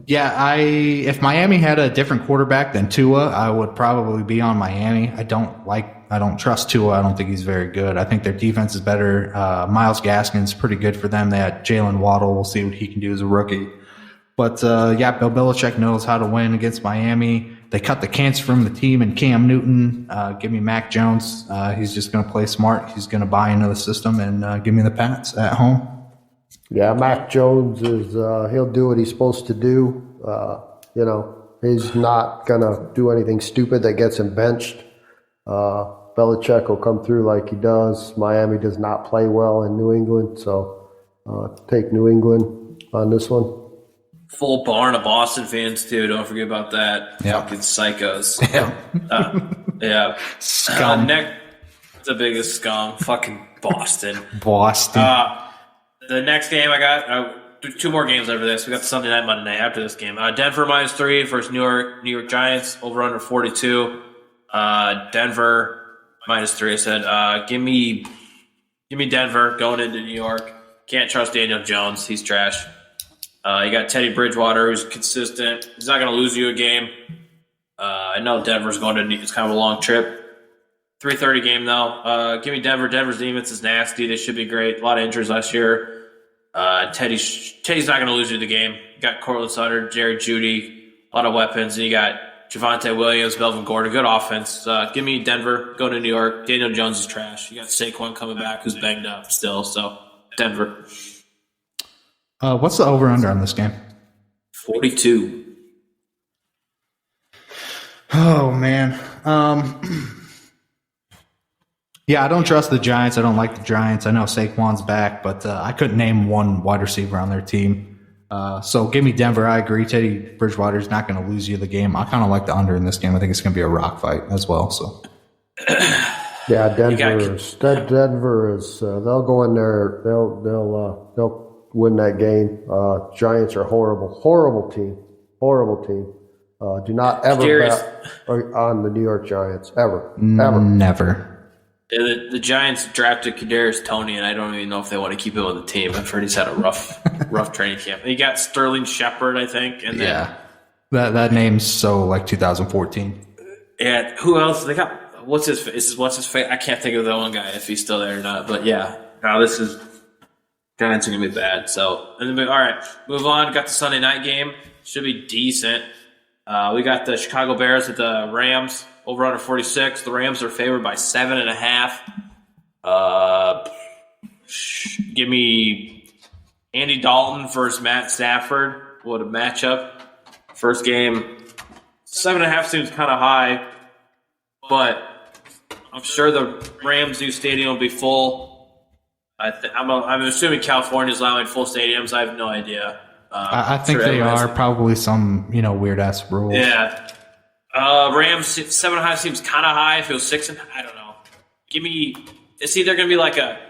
Speaker 1: Yeah, if Miami had a different quarterback than Tua, I would probably be on Miami. I don't trust Tua. I don't think he's very good. I think their defense is better. Myles Gaskin's pretty good for them. They had Jalen Waddle. We'll see what he can do as a rookie. But, Bill Belichick knows how to win against Miami. They cut the cancer from the team and Cam Newton. Give me Mac Jones. He's just going to play smart. He's going to buy into the system and give me the Pats at home.
Speaker 3: Yeah, Mac Jones he'll do what he's supposed to do. He's not going to do anything stupid that gets him benched. Belichick will come through like he does. Miami does not play well in New England, so take New England on this one.
Speaker 2: Full barn of Boston fans, too. Don't forget about that.
Speaker 1: Yeah.
Speaker 2: Fucking psychos.
Speaker 1: Yeah.
Speaker 2: Scum. The biggest scum. Fucking Boston. The next game I got, two more games over this. We got the Sunday night, Monday night after this game. Denver -3 versus New York Giants, over under 42. Denver -3, I said. Give me Denver going into New York. Can't trust Daniel Jones. He's trash. You got Teddy Bridgewater, who's consistent. He's not going to lose you a game. I know Denver's going to – it's kind of a long trip. 3:30 game, though. Give me Denver. Denver's defense is nasty. They should be great. A lot of injuries last year. Teddy's not going to lose you the game. You got Cortland Sutton, Jerry Jeudy, a lot of weapons. And you got Javonte Williams, Melvin Gordon. Good offense. Give me Denver. Go to New York. Daniel Jones is trash. You got Saquon coming back, who's banged up still. So, Denver.
Speaker 1: What's the over-under on this game?
Speaker 2: 42.
Speaker 1: Oh, man. Yeah, I don't trust the Giants. I don't like the Giants. I know Saquon's back, but I couldn't name one wide receiver on their team. So give me Denver. I agree. Teddy Bridgewater is not going to lose you the game. I kind of like the under in this game. I think it's going to be a rock fight as well. So
Speaker 3: yeah, Denver is they'll go in there. They'll win that game. Giants are horrible team. Do not ever bet on the New York Giants ever.
Speaker 1: Never.
Speaker 2: Yeah, the Giants drafted Kadarius Toney, and I don't even know if they want to keep him on the team. I've heard he's had a rough training camp. You got Sterling Shepard, I think, and then
Speaker 1: that name's so like 2014.
Speaker 2: Yeah, who else? They got what's his face? I can't think of the one guy if he's still there or not. But yeah, no, this is Giants are gonna be bad. So all right, move on. Got the Sunday night game. Should be decent. We got the Chicago Bears at the Rams. Over under 46. The Rams are favored by 7.5. Give me Andy Dalton versus Matt Stafford. What a matchup. First game. 7.5 seems kind of high, but I'm sure the Rams' new stadium will be full. I'm assuming California's allowing full stadiums. I have no idea.
Speaker 1: I think they are. Probably some weird-ass rules.
Speaker 2: Yeah. Rams 7.5 seems kind of high. If it was 6, I don't know. It's either going to be like a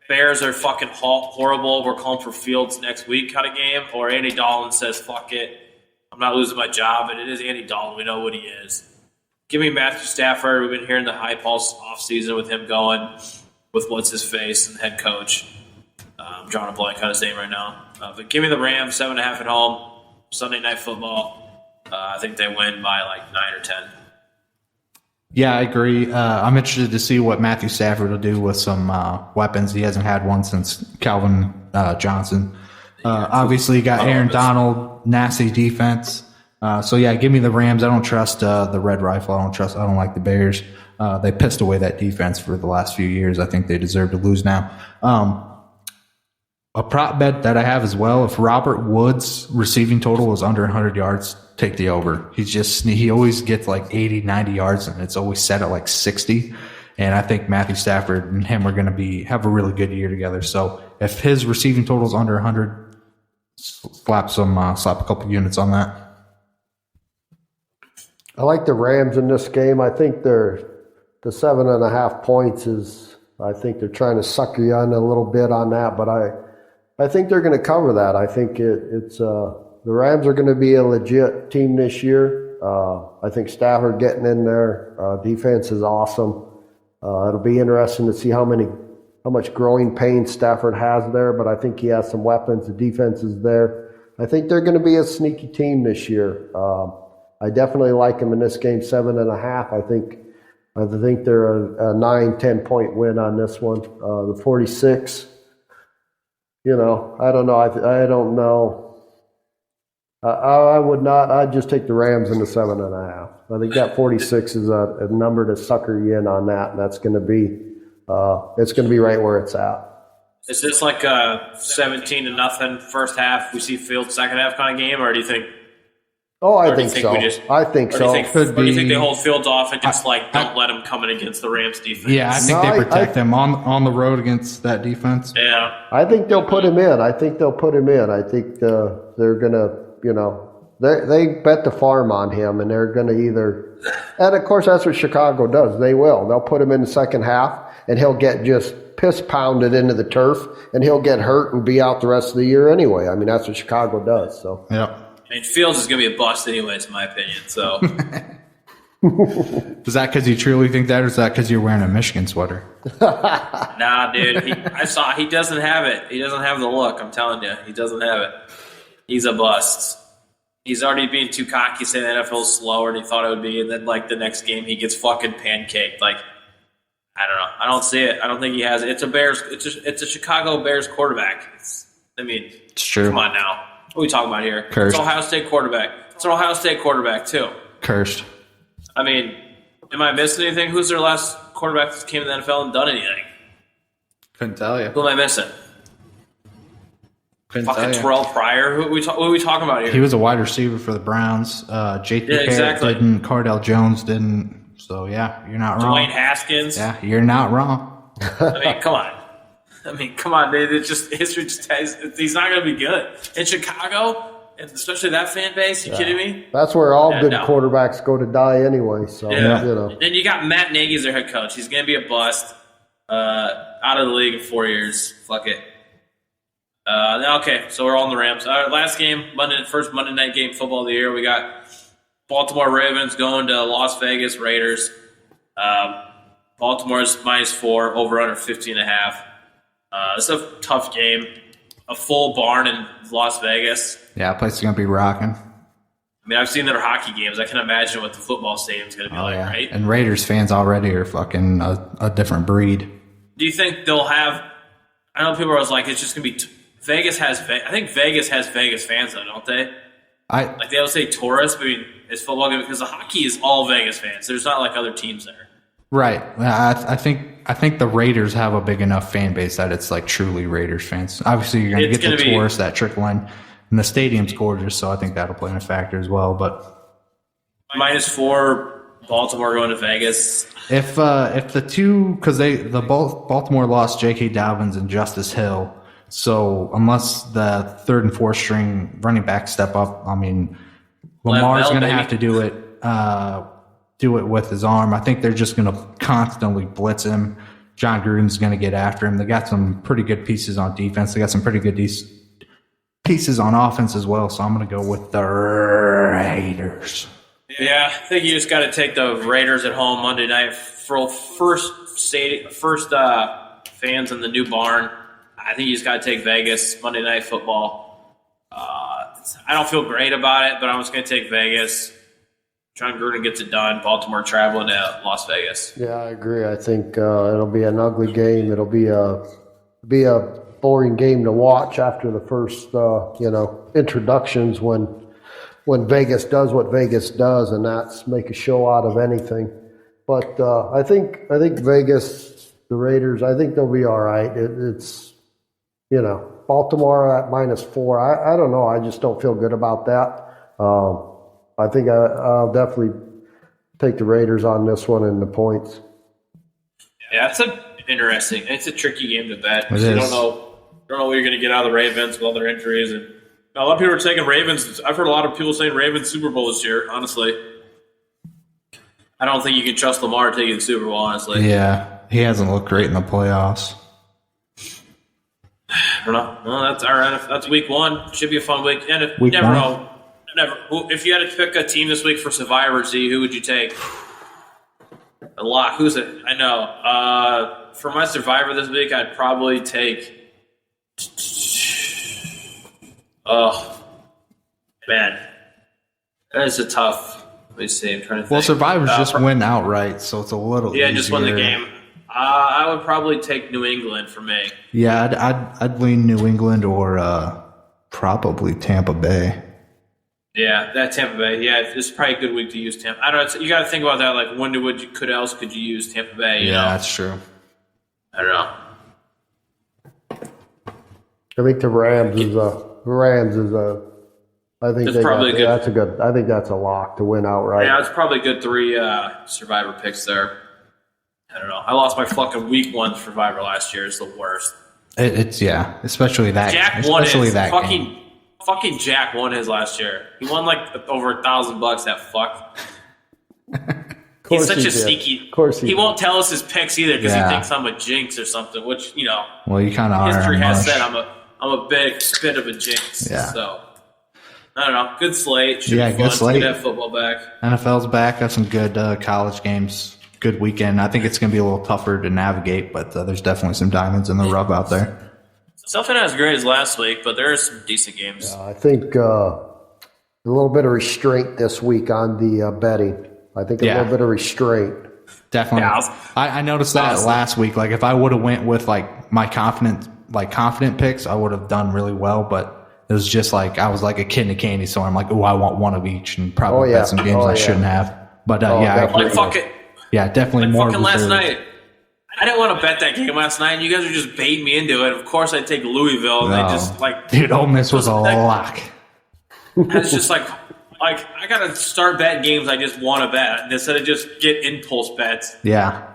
Speaker 2: Bears are fucking horrible, we're calling for Fields next week kind of game, or Andy Dalton says, fuck it, I'm not losing my job, and it is Andy Dalton. We know what he is. Give me Matthew Stafford. We've been hearing the high pulse offseason with him going with what's-his-face and head coach. I'm drawing a blank on his name right now. But give me the Rams, 7.5 at home, Sunday Night Football. I think they win by like 9 or 10.
Speaker 1: Yeah, I agree. I'm interested to see what Matthew Stafford will do with some weapons. He hasn't had one since Calvin Johnson. Obviously, you got Aaron Donald, nasty defense. So yeah, give me the Rams. I don't trust the Red Rifle. I don't like the Bears. They pissed away that defense for the last few years. I think they deserve to lose now. A prop bet that I have as well, if Robert Woods' receiving total is under 100 yards, take the over. He always gets like 80, 90 yards, and it's always set at like 60. And I think Matthew Stafford and him are going to have a really good year together. So if his receiving total is under 100, slap a couple units on that.
Speaker 3: I like the Rams in this game. I think the 7.5 points is, I think they're trying to sucker you in a little bit on that, but I think they're going to cover that. I think the Rams are going to be a legit team this year. I think Stafford getting in there, defense is awesome. It'll be interesting to see how much growing pain Stafford has there, but I think he has some weapons. The defense is there. I think they're going to be a sneaky team this year. I definitely like them in this game, 7.5. I think they're a 9-10 point win on this one. The 46. I don't know. I don't know. I would not. I'd just take the Rams in the 7.5. I think that 46 is a number to sucker you in on that, and that's going to be it's going to be right where it's at.
Speaker 2: Is this like a 17-0 first half? We see Fields second half kind of game, or do you think?
Speaker 3: Oh, I think so. I think so.
Speaker 2: Or do you think they hold Fields off and just don't let him come in against the Rams defense?
Speaker 1: Yeah, I think they protect them on the road against that defense.
Speaker 2: Yeah.
Speaker 3: I think they'll put him in. I think they're going to, they bet the farm on him, and they're going to either – and, of course, that's what Chicago does. They will. They'll put him in the second half, and he'll get just piss-pounded into the turf, and he'll get hurt and be out the rest of the year anyway. I mean, that's what Chicago does. So.
Speaker 1: Yeah.
Speaker 2: I mean, Fields is going to be a bust anyways, in my opinion. So,
Speaker 1: is that because you truly think that, or is that because you're wearing a Michigan sweater?
Speaker 2: Nah, dude. He doesn't have it. He doesn't have the look. I'm telling you, he doesn't have it. He's a bust. He's already being too cocky, saying the NFL is slower than he thought it would be, and then like the next game he gets fucking pancaked. Like, I don't know. I don't see it. I don't think he has it. It's a Bears. It's a Chicago Bears quarterback. It's
Speaker 1: true.
Speaker 2: Come on now. What are we talking about here?
Speaker 1: Cursed.
Speaker 2: It's Ohio State quarterback. It's an Ohio State quarterback, too.
Speaker 1: Cursed.
Speaker 2: I mean, am I missing anything? Who's their last quarterback that came to the NFL and done anything?
Speaker 1: Couldn't tell you.
Speaker 2: Who am I missing? Fucking Terrell Pryor? Who are we talking about here?
Speaker 1: He was a wide receiver for the Browns. JT Barrett didn't. Cardell Jones didn't. So, yeah, you're not wrong.
Speaker 2: Dwayne Haskins?
Speaker 1: Yeah, you're not wrong.
Speaker 2: I mean, come on. I mean, come on, dude. It's just history. He's not going to be good in Chicago, and especially that fan base. You kidding me?
Speaker 3: That's where all good quarterbacks go to die anyway. So
Speaker 2: And then you got Matt Nagy as their head coach. He's going to be a bust. Out of the league in 4 years. Fuck it. Okay, so we're all in the Rams. Last game, first Monday night game football of the year. We got Baltimore Ravens going to Las Vegas Raiders. Baltimore's -4, over under 50.5. It's a tough game. A full barn in Las Vegas.
Speaker 1: Yeah, place is going to be rocking.
Speaker 2: I mean, I've seen their hockey games. I can imagine what the football stadium's going to be right?
Speaker 1: And Raiders fans already are fucking a different breed.
Speaker 2: Do you think they'll have – I know people are like, it's just going to be Vegas has – I think Vegas has Vegas fans, though, don't they? Like they will say tourists, but I mean, it's football game because the hockey is all Vegas fans. There's not like other teams there. Right.
Speaker 1: I think the Raiders have a big enough fan base that it's like truly Raiders fans. Obviously, you're going to get the tourists that trickle in. And the stadium's gorgeous, so I think that'll play in a factor as well. But
Speaker 2: -4, Baltimore going to Vegas.
Speaker 1: If the two, because Baltimore lost J.K. Dobbins and Justice Hill, so unless the third and fourth string running back step up, I mean, Lamar's going to have to do it with his arm. I think they're just going to constantly blitz him. John Gruden's going to get after him. They got some pretty good pieces on defense. They got some pretty good pieces on offense as well, so I'm going to go with the Raiders.
Speaker 2: Yeah, I think you just got to take the Raiders at home Monday night for first fans in the new barn. I think you just got to take Vegas Monday Night Football. I don't feel great about it, but I'm just going to take Vegas. John Gruden gets it done. Baltimore traveling to Las Vegas.
Speaker 3: Yeah, I agree. I think it'll be an ugly game. It'll be a boring game to watch after the first introductions when Vegas does what Vegas does, and that's make a show out of anything. But I think Vegas, the Raiders, I think they'll be all right. It's Baltimore at -4. I don't know. I just don't feel good about that. I think I'll definitely take the Raiders on this one and the points.
Speaker 2: Yeah, it's a tricky game to bet.
Speaker 1: You
Speaker 2: don't know what you're going to get out of the Ravens with all their injuries. And a lot of people are taking Ravens. I've heard a lot of people saying Ravens Super Bowl this year, honestly. I don't think you can trust Lamar taking the Super Bowl, honestly.
Speaker 1: Yeah, he hasn't looked great in the playoffs.
Speaker 2: I don't know. Well, that's week 1. Should be a fun week. And you
Speaker 1: week
Speaker 2: never
Speaker 1: one?
Speaker 2: know. If you had to pick a team this week for Survivor Z, who would you take? A lock. Who's it? I know. For my Survivor this week, I'd probably take. Oh, man, that is a tough. Let me see. I'm trying to think.
Speaker 1: Well, Survivors just win outright, so it's a little easier.
Speaker 2: Just win the game. I would probably take New England for me.
Speaker 1: Yeah, I'd lean New England or probably Tampa Bay.
Speaker 2: Yeah, that Tampa Bay. Yeah, it's probably a good week to use Tampa. I don't know. You got to think about that. Like, when else could you use Tampa Bay? You know?
Speaker 1: That's true.
Speaker 2: I don't know.
Speaker 3: I think the Rams is a. I think I think that's a lock to win outright.
Speaker 2: Yeah, it's probably a good 3 Survivor picks there. I don't know. I lost my fucking week 1 Survivor last year. It's the worst.
Speaker 1: Especially that.
Speaker 2: Jack won his fucking Jack won his last year. He won like over $1,000. That fuck. He's such a sneaky. Of course he won't tell us his picks either because he thinks I'm a jinx or something. Which
Speaker 1: well, you kind of are.
Speaker 2: History has said I'm a bit of a jinx.
Speaker 1: Yeah.
Speaker 2: So I don't know. Good slate.
Speaker 1: Good slate.
Speaker 2: Good to have football back.
Speaker 1: NFL's back. Got some good college games. Good weekend. I think it's going to be a little tougher to navigate, but there's definitely some diamonds in the rough out there.
Speaker 2: Nothing as great as last week, but there are some decent games.
Speaker 3: I think a little bit of restraint this week on the betting. I think a little bit of restraint.
Speaker 1: Definitely. Yeah, I noticed that last week. Like if I would have went with like my confident picks, I would have done really well. But it was just like I was like a kid in a candy store. I'm like, I want one of each, and probably bet some games I shouldn't have. But
Speaker 2: fuck it.
Speaker 1: Yeah, definitely more.
Speaker 2: Fucking last night. I didn't want to bet that game last night, and you guys were just baiting me into it. Of course, I'd take Louisville, and they just
Speaker 1: dude, Ole Miss was a lock.
Speaker 2: It's just like I gotta start betting games I just want to bet instead of just get impulse bets.
Speaker 1: Yeah.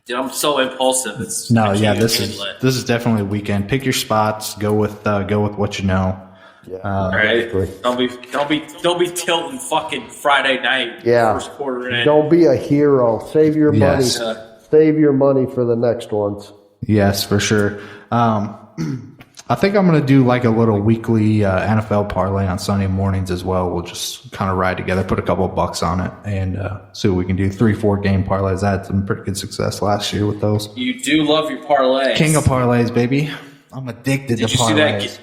Speaker 2: Dude, I'm so impulsive. It's
Speaker 1: No, yeah, this is definitely a weekend. Pick your spots. Go with what you know.
Speaker 3: Yeah,
Speaker 2: right. Don't be tilting fucking Friday night.
Speaker 3: Yeah.
Speaker 2: First quarter in.
Speaker 3: Don't be a hero. Save your money. Save your money for the next ones.
Speaker 1: Yes, for sure. I think I'm going to do like a little weekly NFL parlay on Sunday mornings as well. We'll just kind of ride together, put a couple of bucks on it, and see what we can do. 3-4 game parlays. I had some pretty good success last year with those.
Speaker 2: You do love your parlays.
Speaker 1: King of parlays, baby. I'm addicted to parlays.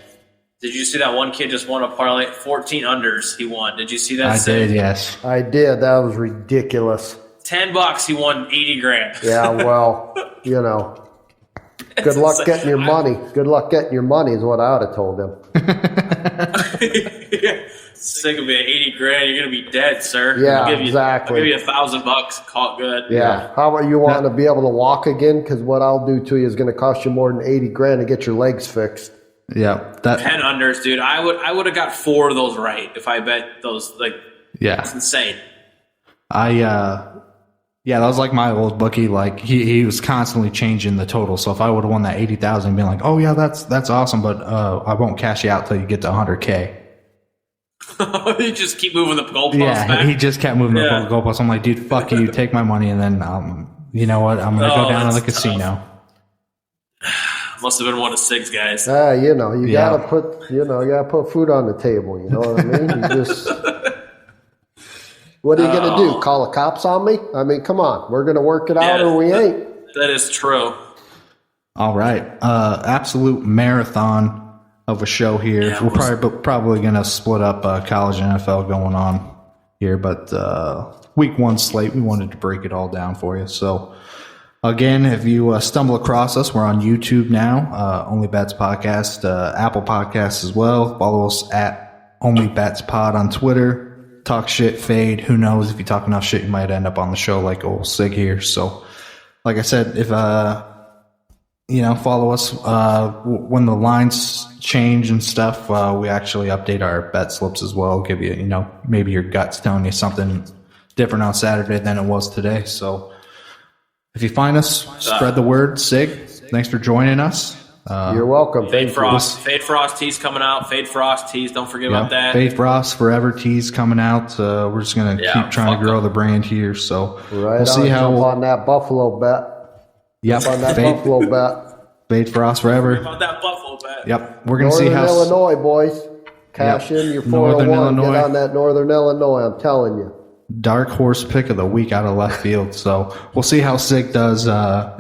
Speaker 2: Did you see that one kid just won a parlay? 14 unders he won. Did you see that?
Speaker 1: I did, yes.
Speaker 3: I did. That was ridiculous.
Speaker 2: $10 he won 80 grand.
Speaker 3: Yeah, well, you know. Good luck getting your money. Good luck getting your money is what I would have told him.
Speaker 2: Sick of it, 80 grand. You're gonna be dead, sir.
Speaker 3: Yeah, exactly.
Speaker 2: I'll give you $1,000. Call it good.
Speaker 3: Yeah. How about you want to be able to walk again? Because what I'll do to you is going to cost you more than 80 grand to get your legs fixed.
Speaker 1: Yeah,
Speaker 2: 10 unders, dude. I would have got 4 of those right if I bet those. Like, it's insane.
Speaker 1: Yeah, that was like my old bookie. Like he was constantly changing the total. So if I would have won that 80,000, being like, oh yeah, that's awesome, but I won't cash you out till you get to 100K.
Speaker 2: You just keep moving the goalposts.
Speaker 1: Yeah,
Speaker 2: back.
Speaker 1: he just kept moving the goalposts. I'm like, dude, fuck you, take my money, and then you know what? I'm gonna go down to the casino.
Speaker 2: Must have been one of 6 guys.
Speaker 3: You know, you gotta put food on the table. You know what I mean? You just. What are you going to do? Call the cops on me? I mean, come on. We're going to work it out or we ain't.
Speaker 2: That is true.
Speaker 1: All right. Absolute marathon of a show here.
Speaker 2: Yeah,
Speaker 1: We're probably going to split up college and NFL going on here. But week 1 slate, we wanted to break it all down for you. So, again, if you stumble across us, we're on YouTube now. Only Bets Podcast, Apple Podcasts as well. Follow us at Only Bets Pod on Twitter. Talk shit, fade. Who knows? If you talk enough shit, you might end up on the show like old Sig here. So, like I said, if follow us when the lines change and stuff. We actually update our bet slips as well. Give you, maybe your gut's telling you something different on Saturday than it was today. So, if you find us, spread the word. Sig, thanks for joining us.
Speaker 3: You're welcome.
Speaker 2: Fade Frost tees coming out. Fade Frost tees. Don't forget about that.
Speaker 1: Fade Frost Forever tees coming out. We're just gonna keep trying to grow the brand here. So we'll see how
Speaker 3: on that Buffalo bet.
Speaker 1: Yep.
Speaker 3: On that Buffalo bet.
Speaker 1: Fade Frost Forever.
Speaker 2: About that Buffalo bet.
Speaker 1: Yep. We're gonna see how
Speaker 3: Illinois boys cash in your 401. Get on that Northern Illinois. I'm telling you.
Speaker 1: Dark horse pick of the week out of left field. So we'll see how Sig does.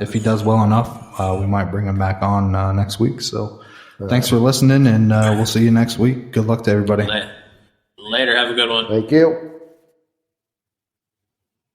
Speaker 1: If he does well enough. We might bring him back on next week. So thanks for listening, and we'll see you next week. Good luck to everybody.
Speaker 2: Later. Have a good one.
Speaker 3: Thank you.